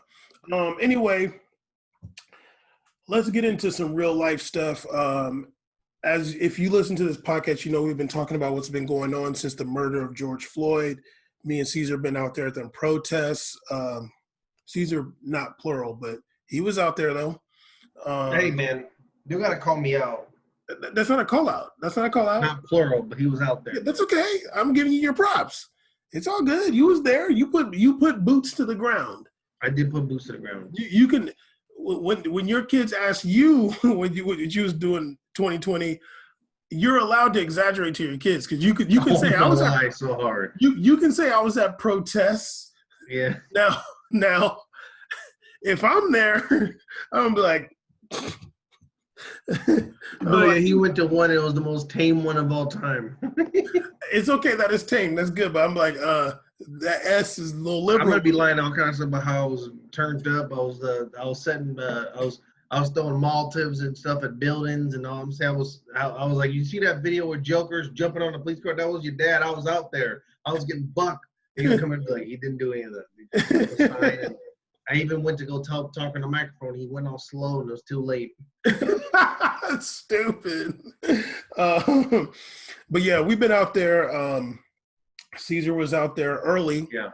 Anyway, let's get into some real life stuff. As if you listen to this podcast, you know we've been talking about what's been going on since the murder of George Floyd. Me and Caesar have been out there at the protests. Caesar, not plural, but he was out there though. Hey man, you gotta call me out. That's not a call out. That's not a call out. Not plural, but he was out there. Yeah, that's okay. I'm giving you your props. It's all good. You was there. You put boots to the ground. I did put boots to the ground. You can when your kids ask you what you was doing 2020, you're allowed to exaggerate to your kids because you can say I was at, so hard. You can say I was at protests. Yeah. Now, if I'm there, I'm gonna be like. But yeah, he went to one. It was the most tame one of all time. It's okay that it's tame. That's good. But I'm like, that S is a little liberal. I'm gonna be lying all kinds of about how I was turned up. I was throwing Molotovs and stuff at buildings and all. I'm saying I was like, you see that video where Joker's jumping on the police car? That was your dad. I was out there. I was getting bucked. And he would come in and be like, he didn't do any of that. It was fine. And I even went to go talk on the microphone. He went all slow and it was too late. Stupid. But yeah, we've been out there. Caesar was out there early. Yeah.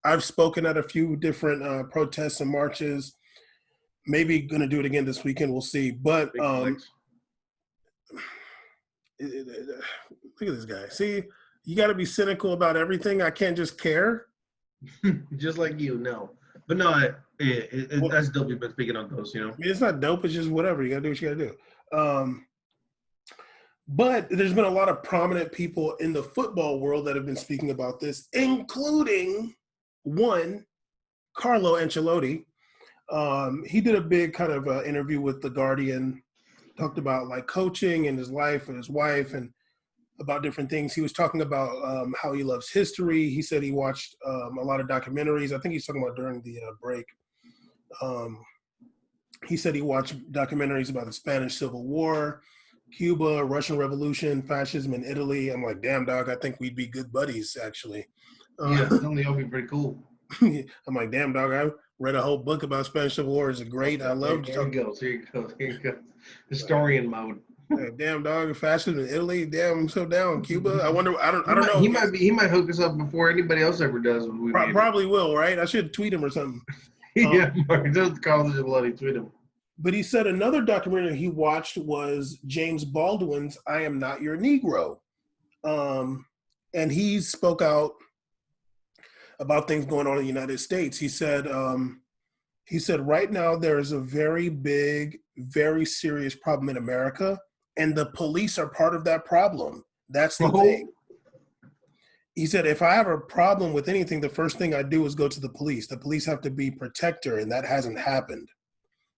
I've spoken at a few different protests and marches. Maybe going to do it again this weekend. We'll see. But look at this guy. See, you got to be cynical about everything. I can't just care. Just like you, no. But no, that's dope. You've been speaking on those, you know. I mean, it's not dope. It's just whatever. You got to do what you got to do. But there's been a lot of prominent people in the football world that have been speaking about this, including one, Carlo Ancelotti. He did a big kind of interview with The Guardian, talked about like coaching and his life and his wife and about different things. He was talking about how he loves history. He said he watched a lot of documentaries. I think he's talking about during the break. He said he watched documentaries about the Spanish Civil War, Cuba, Russian Revolution, fascism in Italy. I'm like, damn, dog, I think we'd be good buddies, actually. Yeah, that'll be pretty cool. I'm like, damn, dog, I read a whole book about Spanish Civil War. It's great. I love Here you go. Historian mode. Like, damn, dog, fascism in Italy. Damn, I'm so down. Cuba. I wonder. I don't know. He might hook us up before anybody else ever does. Probably will, right? I should tweet him or something. Yeah, just call the bloody tweet him. But he said another documentary he watched was James Baldwin's "I Am Not Your Negro," and he spoke out about things going on in the United States. He said right now there is a very big, very serious problem in America, and the police are part of that problem. That's the thing. he said, if I have a problem with anything, the first thing I do is go to the police. The police have to be protector, and that hasn't happened.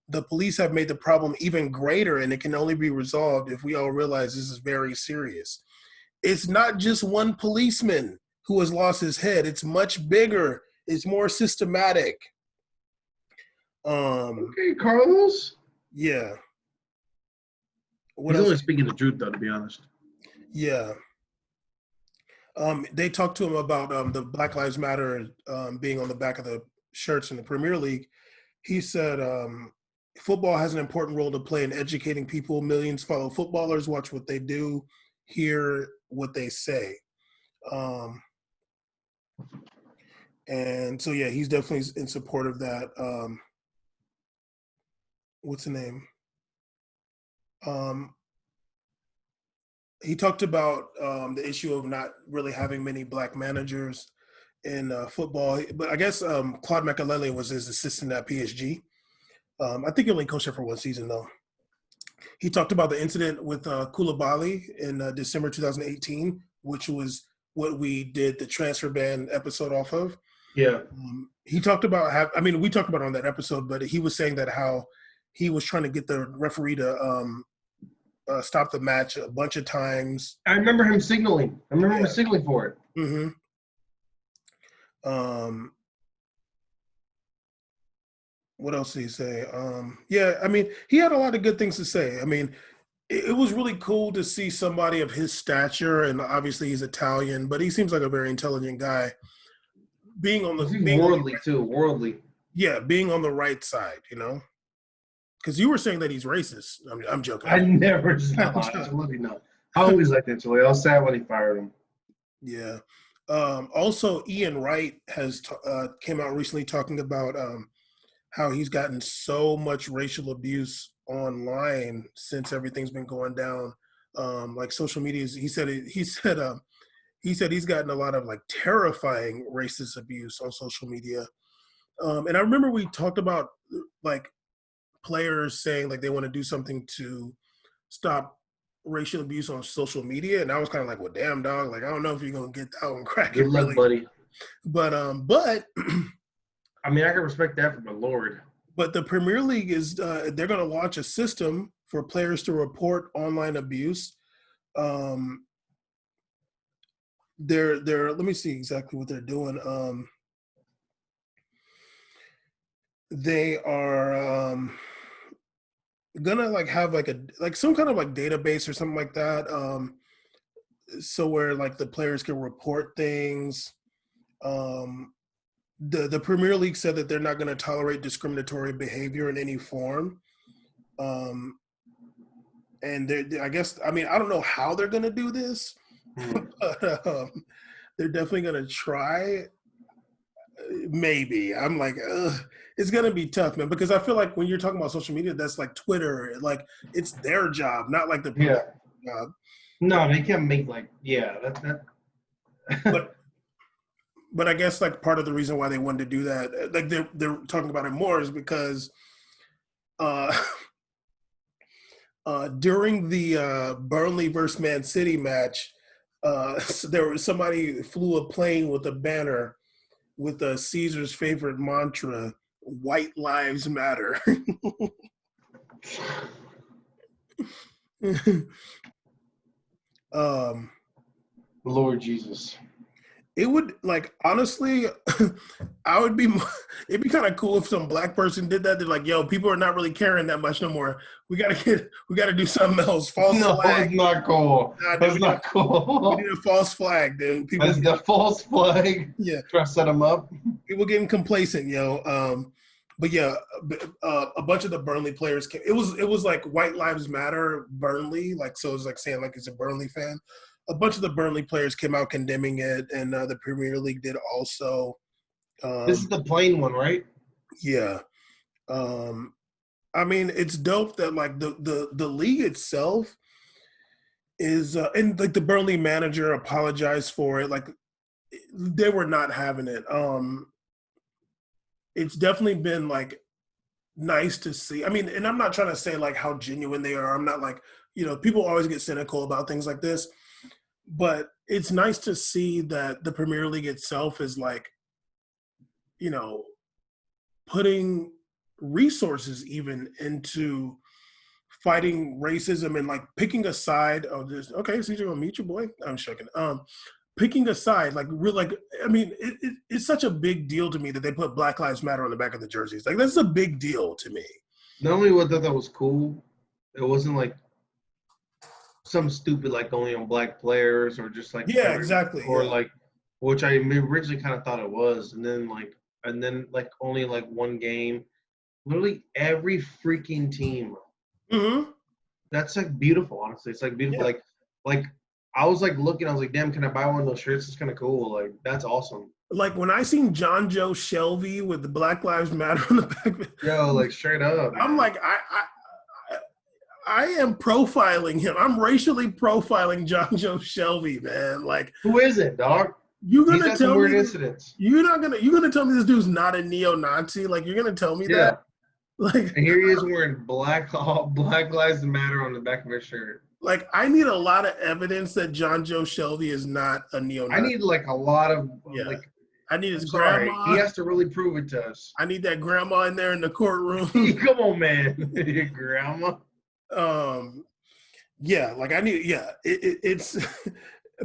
The police have made the problem even greater, and it can only be resolved if we all realize this is very serious. It's not just one policeman who has lost his head. It's much bigger. It's more systematic. Okay, Carlos. Yeah. What He's else? only speaking the truth, though, to be honest. Yeah. They talked to him about the Black Lives Matter being on the back of the shirts in the Premier League. He said football has an important role to play in educating people. Millions follow footballers, watch what they do, hear what they say. And so, yeah, he's definitely in support of that. What's the name? He talked about the issue of not really having many black managers in football. But I guess Claude Makelele was his assistant at PSG. I think he only coached there for one season, though. He talked about the incident with Koulibaly in December 2018, which was what we did the transfer ban episode off of. Yeah. He talked about we talked about it on that episode, but he was saying that how he was trying to get the referee to stop the match a bunch of times. I remember him signaling. Him signaling for it. Mm-hmm. What else did he say? He had a lot of good things to say. I mean, it was really cool to see somebody of his stature, and obviously he's Italian, but he seems like a very intelligent guy. Being worldly. Yeah, being on the right side, you know. Because you were saying that he's racist. I'm joking. I never saw. Absolutely not. I always liked Ancelotti. I was sad when he fired him. Yeah. Also, Ian Wright has came out recently talking about how he's gotten so much racial abuse online since everything's been going down. Like social media, he said he's gotten a lot of like terrifying racist abuse on social media. And I remember we talked about like players saying like they want to do something to stop racial abuse on social media, and I was kind of like, well, damn, dog, like I don't know if you're gonna get that one cracking. Good luck, really, buddy. But I mean, I can respect that from my lord. But the Premier League is they're gonna launch a system for players to report online abuse. They're let me see exactly what they're doing. They are gonna like have like some kind of like database or something like that, so where like the players can report things. The Premier League said that they're not going to tolerate discriminatory behavior in any form, and I guess I don't know how they're going to do this, but they're definitely going to try. Maybe I'm like, it's gonna be tough, man, because I feel like when you're talking about social media, that's like Twitter, like it's their job, not like the job. No, they can't make that. But I guess like part of the reason why they wanted to do that, like they're talking about it more, is because during the Burnley versus Man City match, so there was somebody flew a plane with a banner with Caesar's favorite mantra, "White Lives Matter." Lord Jesus. It would honestly, it'd be kind of cool if some black person did that. They're like, yo, people are not really caring that much no more. We gotta do something else. False flag. It's not cool. That's not cool. We need a false flag, dude. That's the false flag. Yeah. Try to set them up. People getting complacent, yo. But yeah, a bunch of the Burnley players came. It was like White Lives Matter Burnley, like, so it was like saying like it's a Burnley fan. A bunch of the Burnley players came out condemning it, and the Premier League did also. This is the plain one, right? Yeah. It's dope that like the league itself is, and like the Burnley manager apologized for it. Like they were not having it. It's definitely been like nice to see. And I'm not trying to say like how genuine they are. I'm not like, people always get cynical about things like this. but it's nice to see that the Premier League itself is like, you know, putting resources even into fighting racism and like picking a side of this. Okay, so you're gonna meet your boy. I'm joking. Picking a side, like real, like I mean, it's such a big deal to me that they put Black Lives Matter on the back of the jerseys. Like that's a big deal to me. Not only was that was cool, it wasn't like some stupid like only on black players or just like Yeah, every exactly. or Yeah. like which I originally kind of thought it was, and then like only like one game. Literally every freaking team. Mm-hmm. That's like beautiful, honestly. It's like beautiful. Yeah. Like I was like looking, I was like, damn, can I buy one of those shirts? It's kind of cool. Like that's awesome. Like when I seen John Joe Shelby with the Black Lives Matter on the back, Yo, like straight up, I'm man. like, I am profiling him. I'm racially profiling John Joe Shelby, man. Like, Who is it, dog? you He's gonna had some tell me weird this? incidents. You're gonna tell me this dude's not a neo-Nazi? Like, you're gonna tell me that? Yeah. Like, And here he is wearing Black Lives Matter on the back of his shirt. like I need a lot of evidence that John Joe Shelby is not a I neo-Nazi. need like a lot of Yeah, like. I need his I'm sorry, he grandma. has to really prove it to us. I need that grandma in there in the courtroom. Come on, man, your grandma. um, yeah, like I need. Yeah, it's.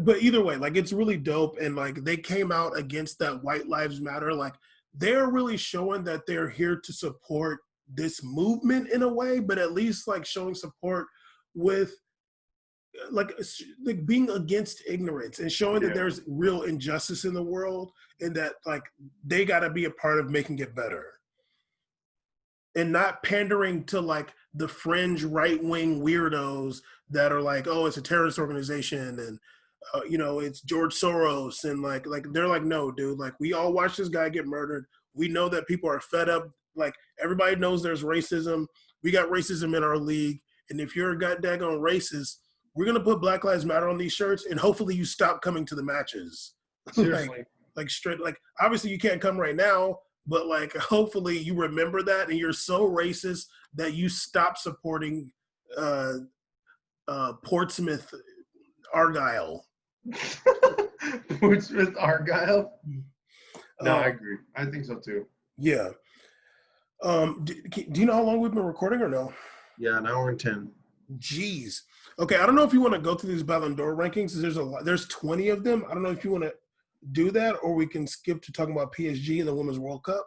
But either way, like it's really dope, and like they came out against that White Lives Matter. Like they're really showing that they're here to support this movement in a way, but at least like showing support with like being against ignorance and showing that Yeah. there's real injustice in the world and that like they got to be a part of making it better and not pandering to like the fringe right-wing weirdos that are like, oh, it's a terrorist organization and it's George Soros and like they're like, no, dude, like we all watched this guy get murdered. We know that people are fed up. Like everybody knows there's racism. We got racism in our league, and if you're a goddamn racist, we're gonna put Black Lives Matter on these shirts, and hopefully you stop coming to the matches. like, Seriously. like straight, like obviously you can't come right now, but like hopefully you remember that, and you're so racist that you stop supporting Portsmouth Argyle. Portsmouth Argyle. No, I Um, agree. I think so too. yeah. Do you know how long we've been recording or no? Yeah, an hour and 10. Jeez. Okay, I don't know if you want to go through these Ballon d'Or rankings. There's a lot. There's 20 of them. I don't know if you want to do that, or we can skip to talking about PSG and the Women's World Cup.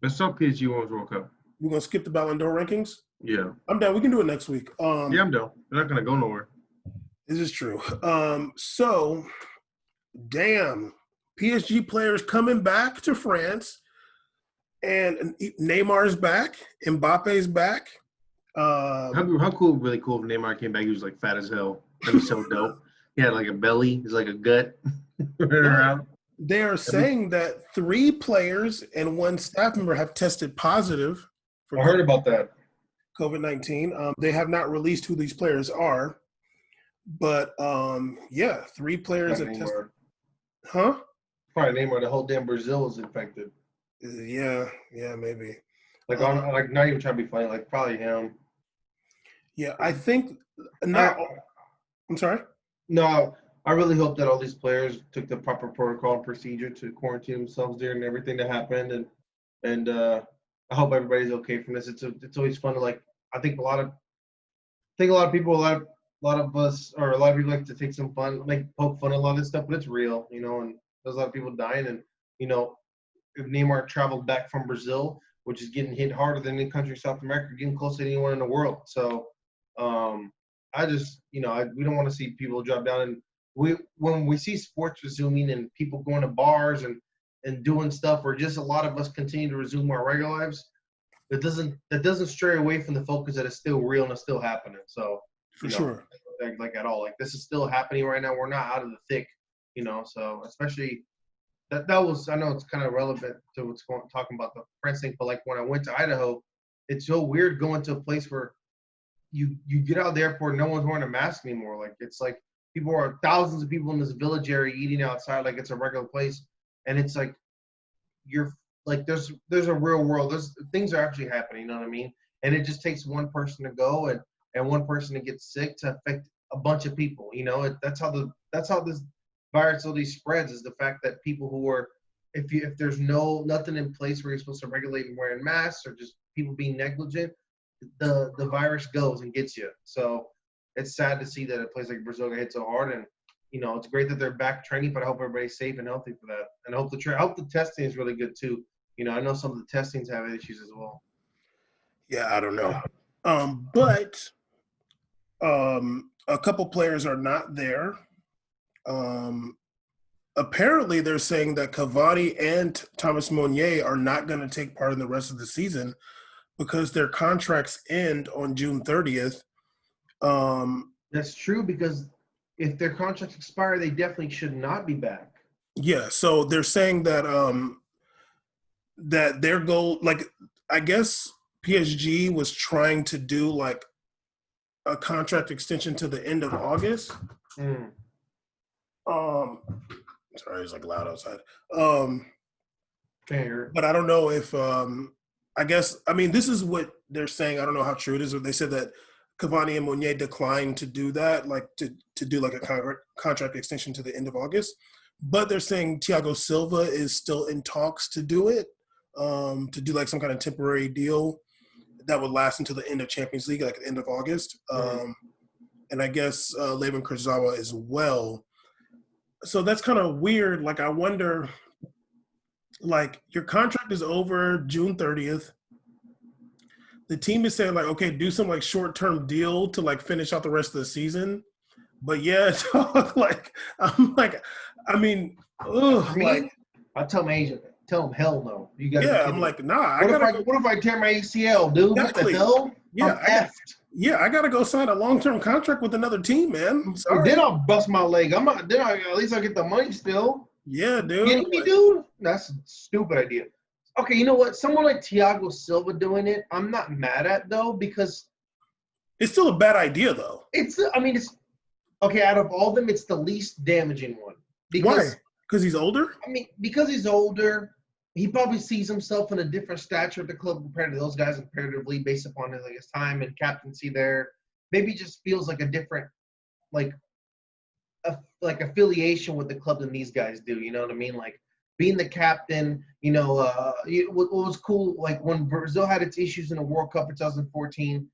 Let's talk PSG Women's World Cup. We're gonna skip the Ballon d'Or rankings. Yeah. I'm down. We can do it next week. Yeah, I'm down. They're not gonna go nowhere. This is true. So, damn, PSG players coming back to France, and Neymar's back, Mbappe's back. How cool, really cool if Neymar came back. He was like fat as hell. That'd be so dope. He had like a belly. He's like a gut running around. They are saying that 3 players and 1 staff member have tested positive for I heard about that. COVID-19. They have not released who these players are, but yeah, 3 players have tested. Huh? Probably Neymar. The whole damn Brazil is infected. Yeah, maybe. Like, like not even trying to be funny. Like, probably him. Yeah, I think not. I'm sorry. No, I really hope that all these players took the proper protocol and procedure to quarantine themselves during everything that happened, and I hope everybody's okay from this. It's always fun to like. I think a lot of people, a lot of us, or a lot of people like to take some fun, like poke fun at a lot of this stuff, but it's real, and there's a lot of people dying, and if Neymar traveled back from Brazil, which is getting hit harder than any country in South America, getting close to anyone in the world. So I just, we don't want to see people drop down. And when we see sports resuming and people going to bars and doing stuff, or just a lot of us continue to resume our regular lives, that doesn't stray away from the focus that it's still real and it's still happening. So For sure. like at all, like this is still happening right now. We're not out of the thick, so especially that was, I know it's kind of relevant to what's talking about the France thing, but like when I went to Idaho, it's so weird going to a place where you get out of the airport, no one's wearing a mask anymore. Like it's like thousands of people in this village area eating outside like it's a regular place, and it's like you're like there's a real world. There's things are actually happening, you know what I mean? And it just takes one person to go and one person to get sick to affect a bunch of people. That's how the that's how this virus really spreads, is the fact that people who are, if there's nothing in place where you're supposed to regulate and wearing masks or just people being negligent, the virus goes and gets you. So it's sad to see that a place like Brazil got hit so hard, and it's great that they're back training, but I hope everybody's safe and healthy for that, and I hope the testing is really good too. I know some of the testings have issues as well. Yeah, I don't know. But a couple players are not there. Apparently, they're saying that Cavani and Thomas Meunier are not going to take part in the rest of the season because their contracts end on June 30th. That's true, because if their contracts expire, they definitely should not be back. Yeah, so they're saying that that their goal, like, I guess PSG was trying to do like a contract extension to the end of August. Sorry, it's like loud outside. But I don't know if this is what they're saying. I don't know how true it is, but they said that Cavani and Meunier declined to do that, like to do like a contract extension to the end of August. But they're saying Thiago Silva is still in talks to do it, to do like some kind of temporary deal that would last until the end of Champions League, like the end of August. And I guess Layvin Kurzawa as well. So that's kind of weird. Like, I wonder, like, your contract is over June 30th. The team is saying, like, okay, do some, like, short-term deal to, like, finish out the rest of the season. But, yeah, like, I'm like, I mean, like. I'll tell my agent, tell him, hell no. You got Yeah, I'm like, nah. What if I tear my ACL, dude? Exactly. What the hell? Yeah, I got to go sign a long-term contract with another team, man. Sorry. Then I'll bust my leg. At least I'll get the money still. Yeah, dude. Kidding me, dude? That's a stupid idea. Okay, you know what? Someone like Thiago Silva doing it, I'm not mad at, though, because it's still a bad idea, though. It's okay. Out of all of them, it's the least damaging one. Why? Because he's older? I mean, because he's older, he probably sees himself in a different stature at the club compared to those guys comparatively, based upon his time and captaincy there. Maybe he just feels like a different, like affiliation with the club than these guys do. You know what I mean? Like being the captain. What was cool, like when Brazil had its issues in the World Cup in 2014.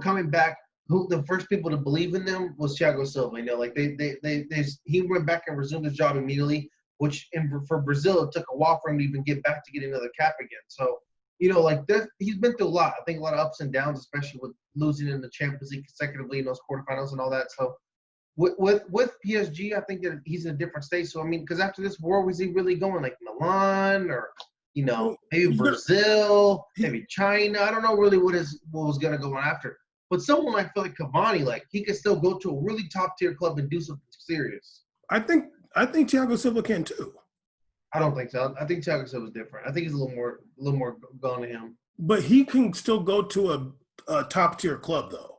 Coming back, the first people to believe in them was Thiago Silva. He went back and resumed his job immediately, which for Brazil, it took a while for him to even get back to get another cap again. So, he's been through a lot. I think a lot of ups and downs, especially with losing in the Champions League consecutively in those quarterfinals and all that. So, with PSG, I think that he's in a different state. So, I mean, because after this, where was he really going? Like Milan or, maybe Brazil, maybe China. I don't know really what was going to go on after. But someone I feel like Cavani, like he could still go to a really top tier club and do something serious. I think Thiago Silva can too. I don't think so. I think Thiago Silva's different. I think he's a little more gone to him. But he can still go to a top tier club, though.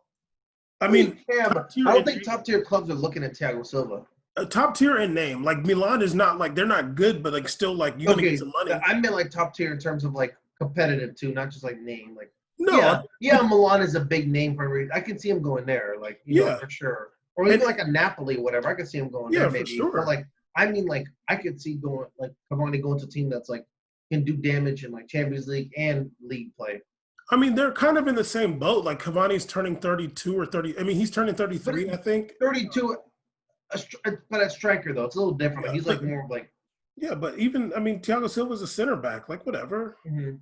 I mean, yeah, but I don't think top tier clubs are looking at Thiago Silva. A top tier in name, like Milan is not like they're not good, but like still like you're gonna get some money. I meant like top tier in terms of like competitive too, not just like name. Like no, yeah, Milan is a big name for a reason. I can see him going there, like for sure, or even like a Napoli, whatever. I could see him going there, maybe. For sure. But like I mean, like I could see Cavani going to a team that's like can do damage in like Champions League and league play. I mean, they're kind of in the same boat. Like Cavani's turning 32 or 30. I mean, he's turning 33, I think. 32, but a striker though, it's a little different. Yeah, he's like more of like. Yeah, but even Thiago Silva's a center back. Like whatever. Mm-hmm.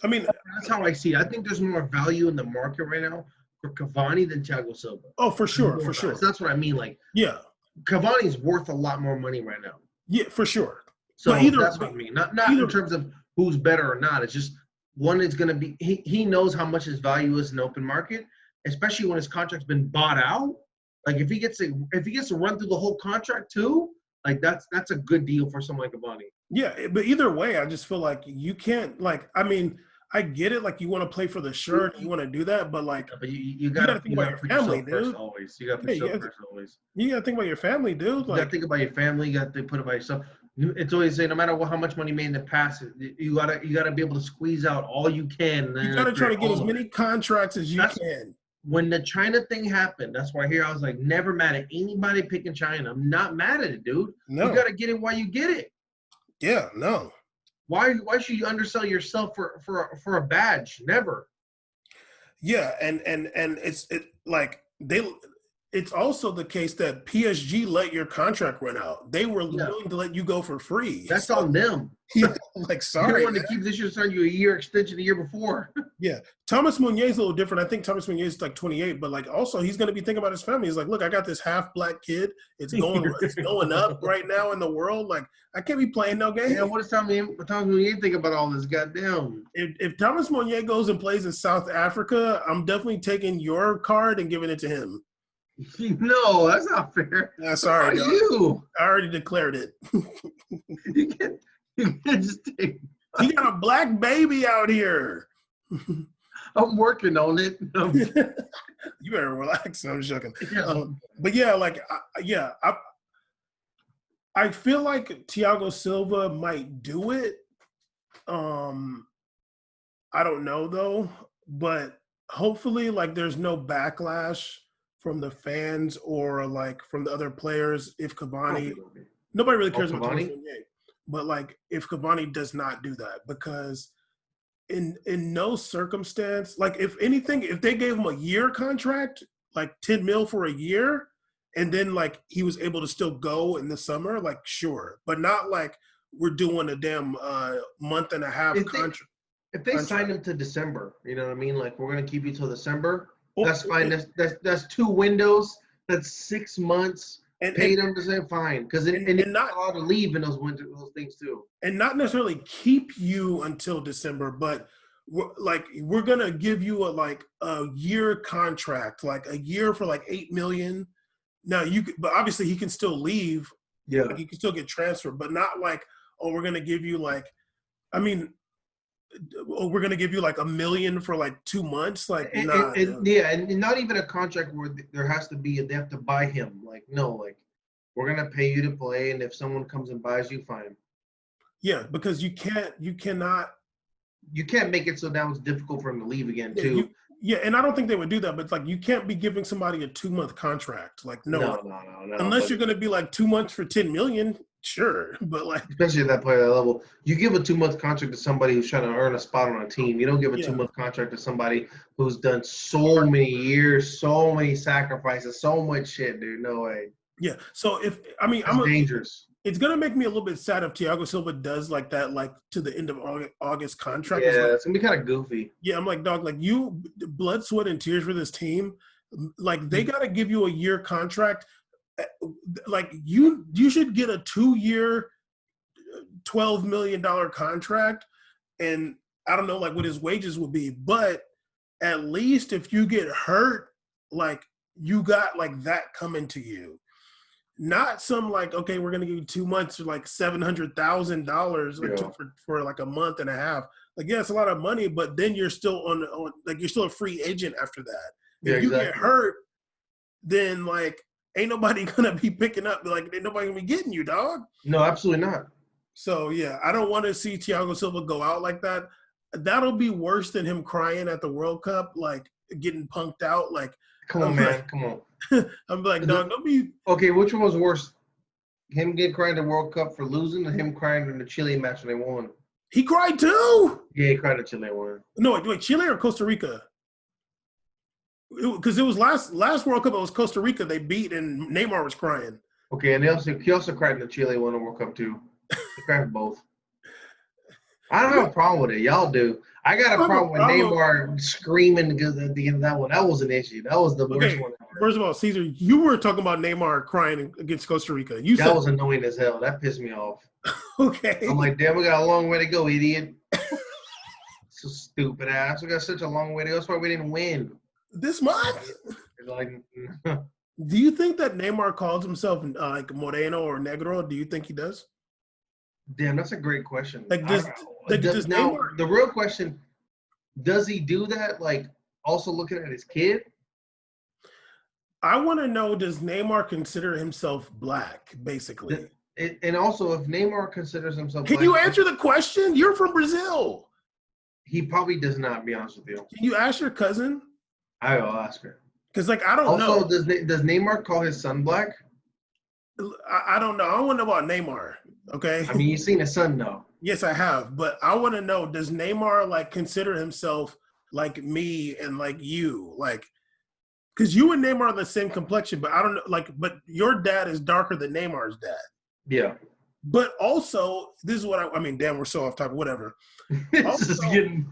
I mean, that's how I see it. I think there's more value in the market right now for Cavani than Thiago Silva. Oh, for sure, for sure. So that's what I mean. Like, yeah, Cavani's worth a lot more money right now. Yeah, for sure. So that's what I mean. Not in terms of who's better or not. It's just one is going to be. He knows how much his value is in the open market, especially when his contract's been bought out. Like if he gets to run through the whole contract too, like that's a good deal for someone like Cavani. Yeah, but either way, I just feel like you can't I mean, I get it. Like you want to play for the shirt, you want to do that, but like, but you got to think about your family, dude. Always, you got to put yourself first always. You got to think about your family, dude. Like, you got to think about your family. You got to put about yourself. It's always say no matter how much money you made in the past, you gotta be able to squeeze out all you can. You gotta try to get as many contracts as you can. when the China thing happened, that's why here I was like, never mad at anybody picking China. I'm not mad at it, dude. No. You gotta get it while you get it. Yeah, no. Why should you undersell yourself for a badge? Never. Yeah, and it's also the case that PSG let your contract run out. They were willing to let you go for free. That's on them. Yeah, like sorry. They wanted to keep this year, sign you a year extension the year before. Yeah, Thomas Meunier is a little different. I think Thomas Meunier is like 28, but like also he's going to be thinking about his family. He's like, look, I got this half black kid. It's going up right now in the world. Like I can't be playing no game. Yeah, what does Thomas Meunier think about all this? Goddamn. If Thomas Meunier goes and plays in South Africa, I'm definitely taking your card and giving it to him. No, that's not fair. Yeah, sorry, dog. You. I already declared it. You can't just take. He got a black baby out here. I'm working on it. You better relax. I'm joking. Yeah. But yeah, I feel like Thiago Silva might do it. I don't know though, but hopefully, like, there's no backlash from the fans or like from the other players if Cavani. Nobody really cares about Cavani, but like if Cavani does not do that, because in no circumstance, like if anything, if they gave him a year contract, like 10 mil for a year, and then like he was able to still go in the summer, like sure, but not like we're doing a damn month and a half contract. If they sign him to December, you know what I mean? Like we're gonna keep you till December. That's fine. That's 2 windows. That's 6 months. And pay them to say fine, because it's not allowed to leave in those things too. And not necessarily keep you until December, but we're gonna give you a year contract, like a year for like $8 million. Now but obviously he can still leave. Yeah, like he can still get transferred, but not like, oh, we're gonna give you like, I mean, we're gonna give you like $1 million for like 2 months, like and not even a contract where there has to be they have to buy him. Like no, like we're gonna pay you to play, and if someone comes and buys you, fine. Yeah, because you cannot make it so now it's difficult for him to leave again too. And I don't think they would do that, but like you can't be giving somebody a 2-month contract. Like no. Unless you're gonna be like 2 months for 10 million. Sure, but like especially at that player level, you give a 2-month contract to somebody who's trying to earn a spot on a team. You don't give a 2-month contract to somebody who's done so many years, so many sacrifices, so much shit, dude. No way. Yeah. So dangerous. It's gonna make me a little bit sad if Thiago Silva does like that, like to the end of August contract. Yeah, it's gonna be kind of goofy. Yeah, I'm like, dog, like you blood, sweat, and tears for this team. Like they gotta give you a year contract. Like you should get a 2-year, $12 million contract, and I don't know like what his wages would be, but at least if you get hurt, like you got like that coming to you, not some like, okay, we're gonna give you 2 months for like $700,000 for like a month and a half. Like yeah, it's a lot of money, but then you're still on like you're still a free agent after that. If you get hurt, then like ain't nobody gonna be picking up. Like ain't nobody gonna be getting you, dog. No, absolutely not. So yeah, I don't want to see Thiago Silva go out like that. That'll be worse than him crying at the World Cup, like getting punked out. Like, come on, man, come on. I'm like, dog, don't be. Okay, which one was worse? Him getting crying in the World Cup for losing, or him crying in the Chile match when they won? He cried too. Yeah, he cried in Chile won. No, wait, Chile or Costa Rica? Because it was last World Cup. It was Costa Rica. They beat, and Neymar was crying. Okay, and he also cried in the Chile won the World Cup too. He cried for both. I don't have a problem with it. Y'all do. I got a problem with Neymar screaming at the end of that one. That was an issue. That was the worst one ever. First of all, Caesar, you were talking about Neymar crying against Costa Rica. That was annoying as hell. That pissed me off. Okay. I'm like, damn, we got a long way to go, idiot. So stupid ass. We got such a long way to go. That's why we didn't win. This month? Like, do you think that Neymar calls himself like Moreno or Negro? Do you think he does? Damn, that's a great question. Like, Neymar, the real question, does he do that, like, also looking at his kid? I want to know, does Neymar consider himself black, basically? And also, if Neymar considers himself black. Can you answer the question? You're from Brazil. He probably does not, be honest with you. Can you ask your cousin? I will ask her. Because like I don't Also, know. does Neymar call his son black? I don't know. I don't want to know about Neymar. Okay. I mean, you've seen his son though. Yes, I have, but I want to know: does Neymar like consider himself like me and like you, like? Because you and Neymar are the same complexion, but I don't know, like, but your dad is darker than Neymar's dad. Yeah. But also, this is what I mean. Damn, we're so off topic. Whatever. it's just Also, getting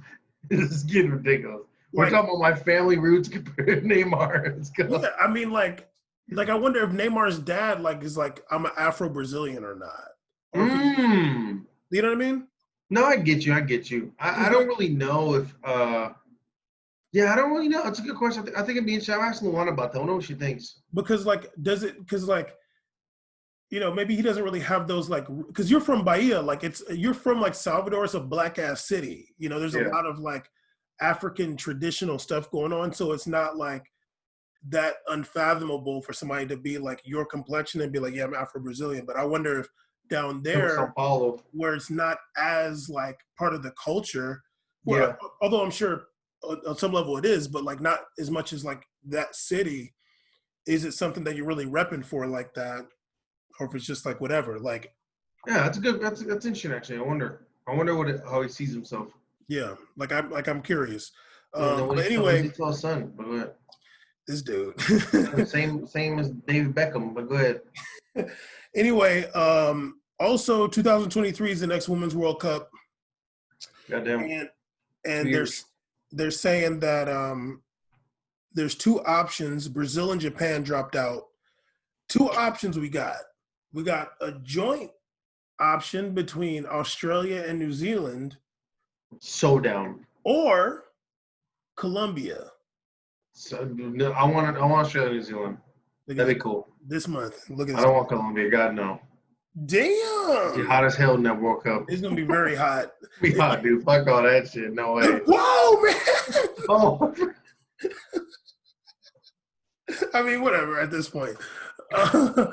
it's getting ridiculous. We're like, talking about my family roots compared to Neymar. Let's go. yeah, I mean, like I wonder if Neymar's dad like is like I'm an Afro Brazilian or not, or if he's, Mm. you know what I mean? No, I get you. I get you. I Because don't like, really know if yeah, I don't really know. It's a good question. I think it'd be interesting. I'm asking Luana about that. I don't know what she thinks. because like, does it? Because like, you know, maybe he doesn't really have those like, because you're from Bahia, like you're from like Salvador, it's a black ass city. You know, there's a Yeah. lot of like African traditional stuff going on, so it's not like that unfathomable for somebody to be like your complexion and be like, yeah, I'm Afro Brazilian. But I wonder if down From there, Sao Paulo. where it's not as like part of the culture, where Yeah. although I'm sure on some level it is, but like not as much as like that city. Is it something that you're really repping for like that, or if it's just like whatever? Like, Yeah, that's a good. That's interesting. Actually, I wonder. I wonder how he sees himself. yeah, I'm curious. Yeah, and then But what does anyway, he tell his son? But go ahead. this dude. Same as David Beckham. But go ahead. Anyway, also 2023 is the next Women's World Cup, Goddamn. and 2 and years. they're saying that there's two options. Brazil and Japan dropped out. Two options we got. We got a joint option between Australia and New Zealand, So down. or Colombia. So no, I want Australia, New Zealand. Look at That'd be cool. this month. Look at I this. don't want Colombia. God no. It's Damn, hot as hell in that World Cup. it's gonna be very hot. Be hot, dude. Fuck all that shit. No way. Whoa, man! Oh, I mean, whatever. At this point, I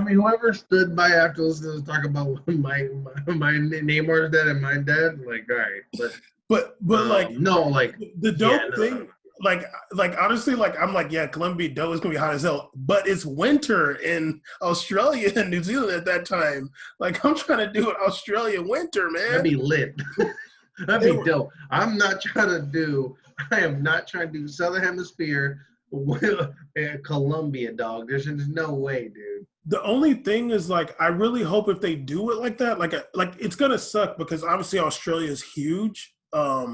mean, whoever stood by after listening to talk about my Neymar's dad and my dad, like, all right, but like no, like, the yeah, dope no, no. thing, like honestly, like I'm like, yeah, Colombia dope. It's gonna be hot as hell, but it's winter in Australia and New Zealand at that time. Like I'm trying to do an Australia winter, That'd man. be lit. That'd be dope. I am not trying to do Southern Hemisphere with Colombia, dog. There's no way, dude. The only thing is like I really hope if they do it like that, like it's gonna suck because obviously Australia is huge. Yeah,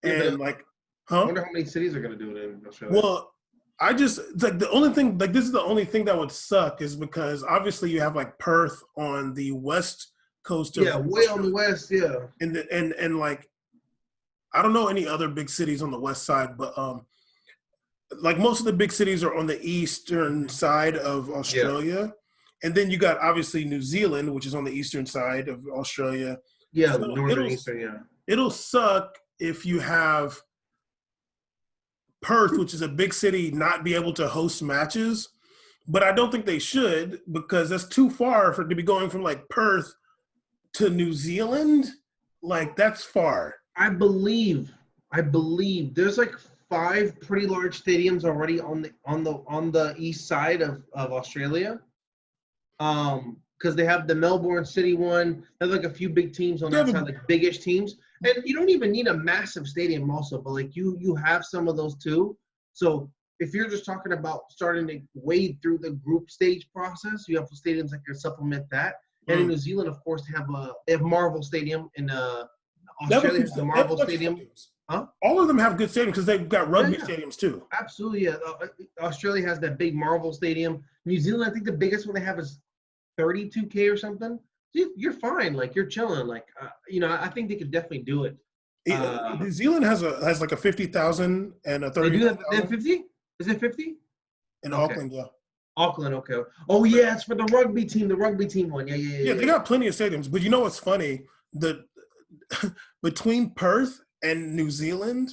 but And like, I huh? wonder how many cities are gonna do it in Australia. Well, I just it's like the only thing like this is the only thing that would suck is because obviously you have like Perth on the west coast of Yeah, way on the Australia, west. Yeah. and like I don't know any other big cities on the west side, but like most of the big cities are on the eastern side of Yeah. Australia. And then you got obviously New Zealand, which is on the eastern side of Australia. Yeah, So northern eastern. Yeah. it'll suck if you have Perth, which is a big city, not be able to host matches. But I don't think they should because that's too far for to be going from like Perth to New Zealand. Like that's far. I believe there's like 5 pretty large stadiums already on the east side of Australia. Because they have the Melbourne City one. They have like a few big teams on Yeah, that side, like biggish teams. And you don't even need a massive stadium also, but like you have some of those too. So if you're just talking about starting to wade through the group stage process, you have stadiums that can supplement that. And in New Zealand, of course, they have Marvel Stadium. In Australia has the Marvel Stadium. Huh? All of them have good stadiums because they've got rugby Yeah. stadiums too. Absolutely. Yeah. Australia has that big Marvel Stadium. New Zealand, I think the biggest one they have is 32K or something. You're fine. Like you're chilling. Like I think they could definitely do it. New Zealand has like a 50,000 and a They do have 30,000 50. Is it 50? in Okay. Auckland. Yeah, Auckland. Okay. Oh yeah, it's for the rugby team. The rugby team one. Yeah. they got plenty of stadiums. But you know what's funny? The between Perth and New Zealand,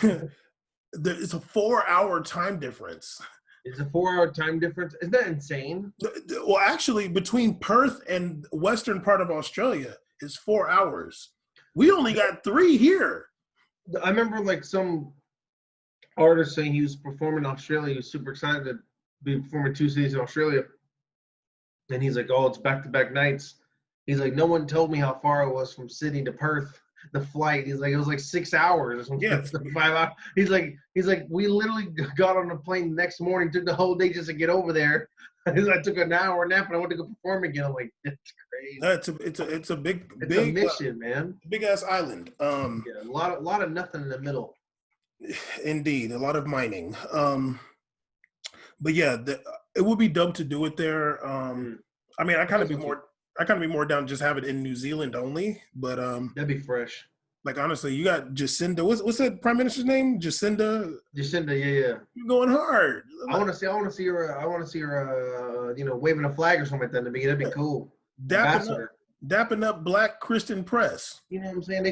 it's a 4-hour time difference. It's a 4-hour time difference. Isn't that insane? Well, actually, between Perth and western part of Australia is 4 hours. We only got 3 here. I remember like some artist saying he was performing in Australia. He was super excited to be performing 2 cities in Australia. And he's like, "Oh, it's back-to-back nights." He's like, "No one told me how far it was from Sydney to Perth. The flight." He's like, "It was like 6 hours or something, Yeah, 5 hours." He's like, "We literally got on the plane the next morning, took the whole day just to get over there." He's like, "I took an hour nap and I went to go perform again." I'm like, "That's crazy." it's a big It's a mission, man. big ass island. Yeah, a lot of nothing in the middle. Indeed, a lot of mining. But yeah, it would be dumb to do it there. I mean, I kind of be more down to just have it in New Zealand only. But That'd be fresh. like honestly, you got Jacinda. What's that prime minister's name? Jacinda. Jacinda, yeah. You're going hard. I want to see her. I want to see her. Waving a flag or something like that in the beginning. That'd be cool. Ambassador. Dapping up Black Christian press. You know what I'm saying? They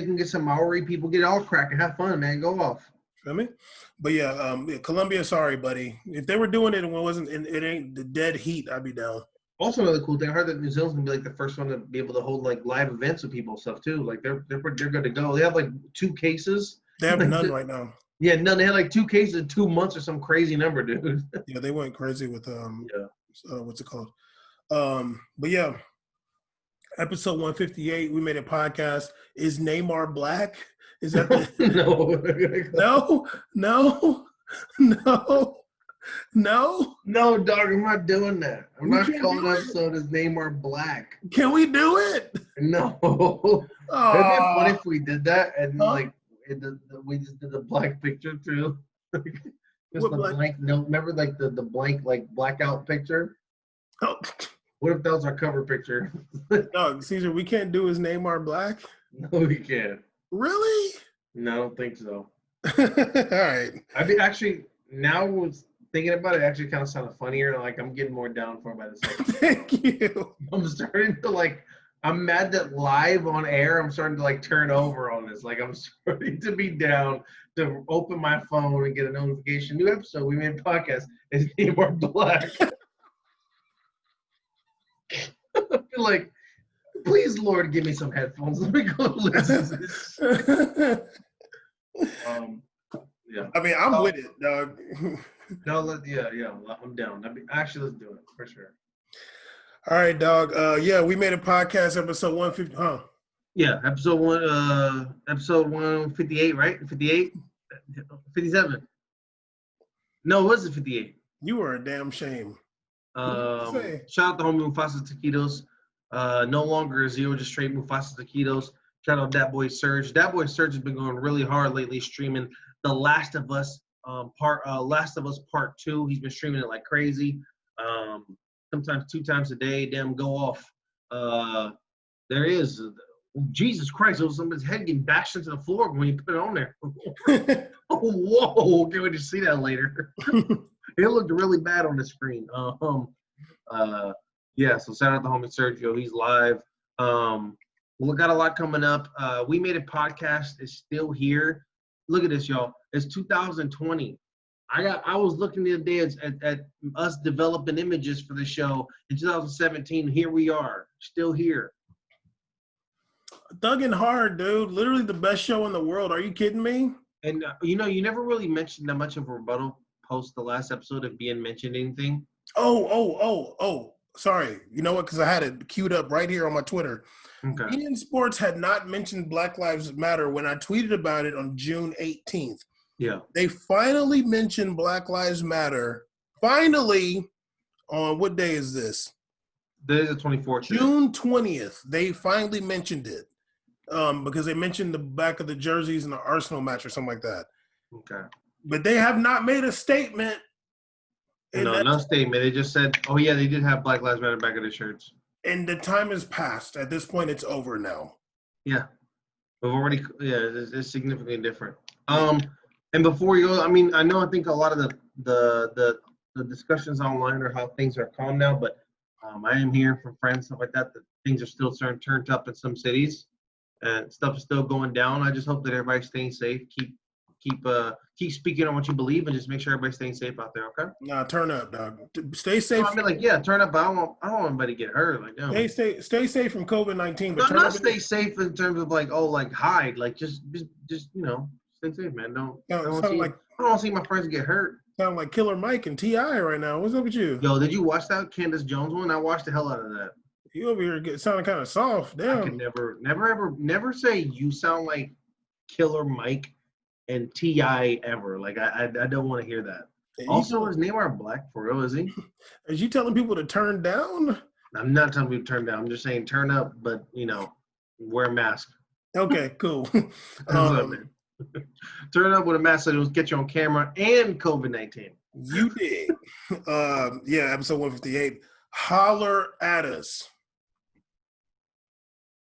can get some Maori people, get it all cracking, have fun, man. Go off. Feel me? But yeah, Colombia, sorry, buddy. If they were doing it and it wasn't, it ain't the dead heat, I'd be down. Also, another cool thing, I heard that New Zealand's gonna be like the first one to be able to hold like live events with people and stuff too. Like they're good to go. They have like 2 cases. They have none right now. Yeah, none. They had like 2 cases in 2 months or some crazy number, dude. Yeah, they went crazy with what's it called? But yeah, episode 158, we made a podcast. Is Neymar black? Is that the No, dog, I'm not doing that. I'm not calling the episode as Neymar black. Can we do it? No. It'd be funny if we did that and we just did the black picture too. Just the blank note. Remember like the blank like blackout picture? Oh. What if that was our cover picture? No, Caesar, we can't do his Neymar black? No, we can't. Really? No, I don't think so. All right. I mean, actually, now was thinking about it, actually kind of sounded funnier. Like I'm getting more down for it by this. Thank you. I'm starting to I'm mad that live on air, I'm starting to like turn over on this. Like I'm starting to be down to open my phone and get a notification. New episode, we made a podcast. It's Neymar Black. I feel like, please, Lord, give me some headphones. Let me go listen to this. Yeah. I mean, I'm with it, dog. No, yeah, I'm down. Actually, let's do it for sure. All right, dog. Yeah, we made a podcast, episode 150. Huh? Yeah, episode 158, right? 58, 57. No, it wasn't 58. You were a damn shame. Shout out to homie Mufasa Taquitos. No longer Zero, just straight Mufasa Taquitos. Shout out Dat Boy Surge. Dat Boy Surge has been going really hard lately, streaming The Last of Us Part 2. He's been streaming it like crazy. Sometimes 2 times a day. Damn, go off. There is. Jesus Christ, it was somebody's head getting bashed into the floor when you put it on there. Oh, whoa. Can't wait to see that later. It looked really bad on the screen. Yeah, so shout out to homie Sergio. He's live. We got a lot coming up. We made a podcast. It's still here. Look at this, y'all. It's 2020. I was looking the other day at us developing images for the show in 2017. Here we are, still here. Thugging hard, dude. Literally the best show in the world. Are you kidding me? And you never really mentioned that much of a rebuttal post the last episode of being mentioned anything. Oh. Sorry. You know what? Because I had it queued up right here on my Twitter. Okay. Ian Sports had not mentioned Black Lives Matter when I tweeted about it on June 18th. Yeah. They finally mentioned Black Lives Matter. Finally, on what day is this? Today is the 24th. June 20th. They finally mentioned it because they mentioned the back of the jerseys in the Arsenal match or something like that. Okay. But they have not made a statement. No statement. They just said, oh, yeah, they did have Black Lives Matter back of the shirts. And the time has passed. At this point, it's over now. Yeah. We've already, it's significantly different. And before you go, I mean, I think a lot of the discussions online are how things are calm now, but I am hearing from friends, stuff like that things are still turned up in some cities and stuff is still going down. I just hope that everybody's staying safe. Keep speaking on what you believe and just make sure everybody's staying safe out there, okay? Nah, turn up, dog. Stay safe. No, I mean, turn up, but I don't want anybody to get hurt. Like, no. Stay safe from COVID-19. But not stay safe in terms of hide. Like, just Stay safe, man. Sound like I don't see my friends get hurt. Killer Mike and T.I. right now. What's up with you? Yo, did you watch that Candace Jones one? I watched the hell out of that. You over here sounding kind of soft. Damn. I can never say you sound like Killer Mike and T.I. ever. Like I don't want to hear that. Also, is Neymar black for real? Is he? Is you telling people to turn down? I'm not telling people to turn down. I'm just saying turn up, but wear a mask. Okay, cool. Turn up with a mask so it'll get you on camera and COVID-19. You did. Yeah, episode 158. Holler at us.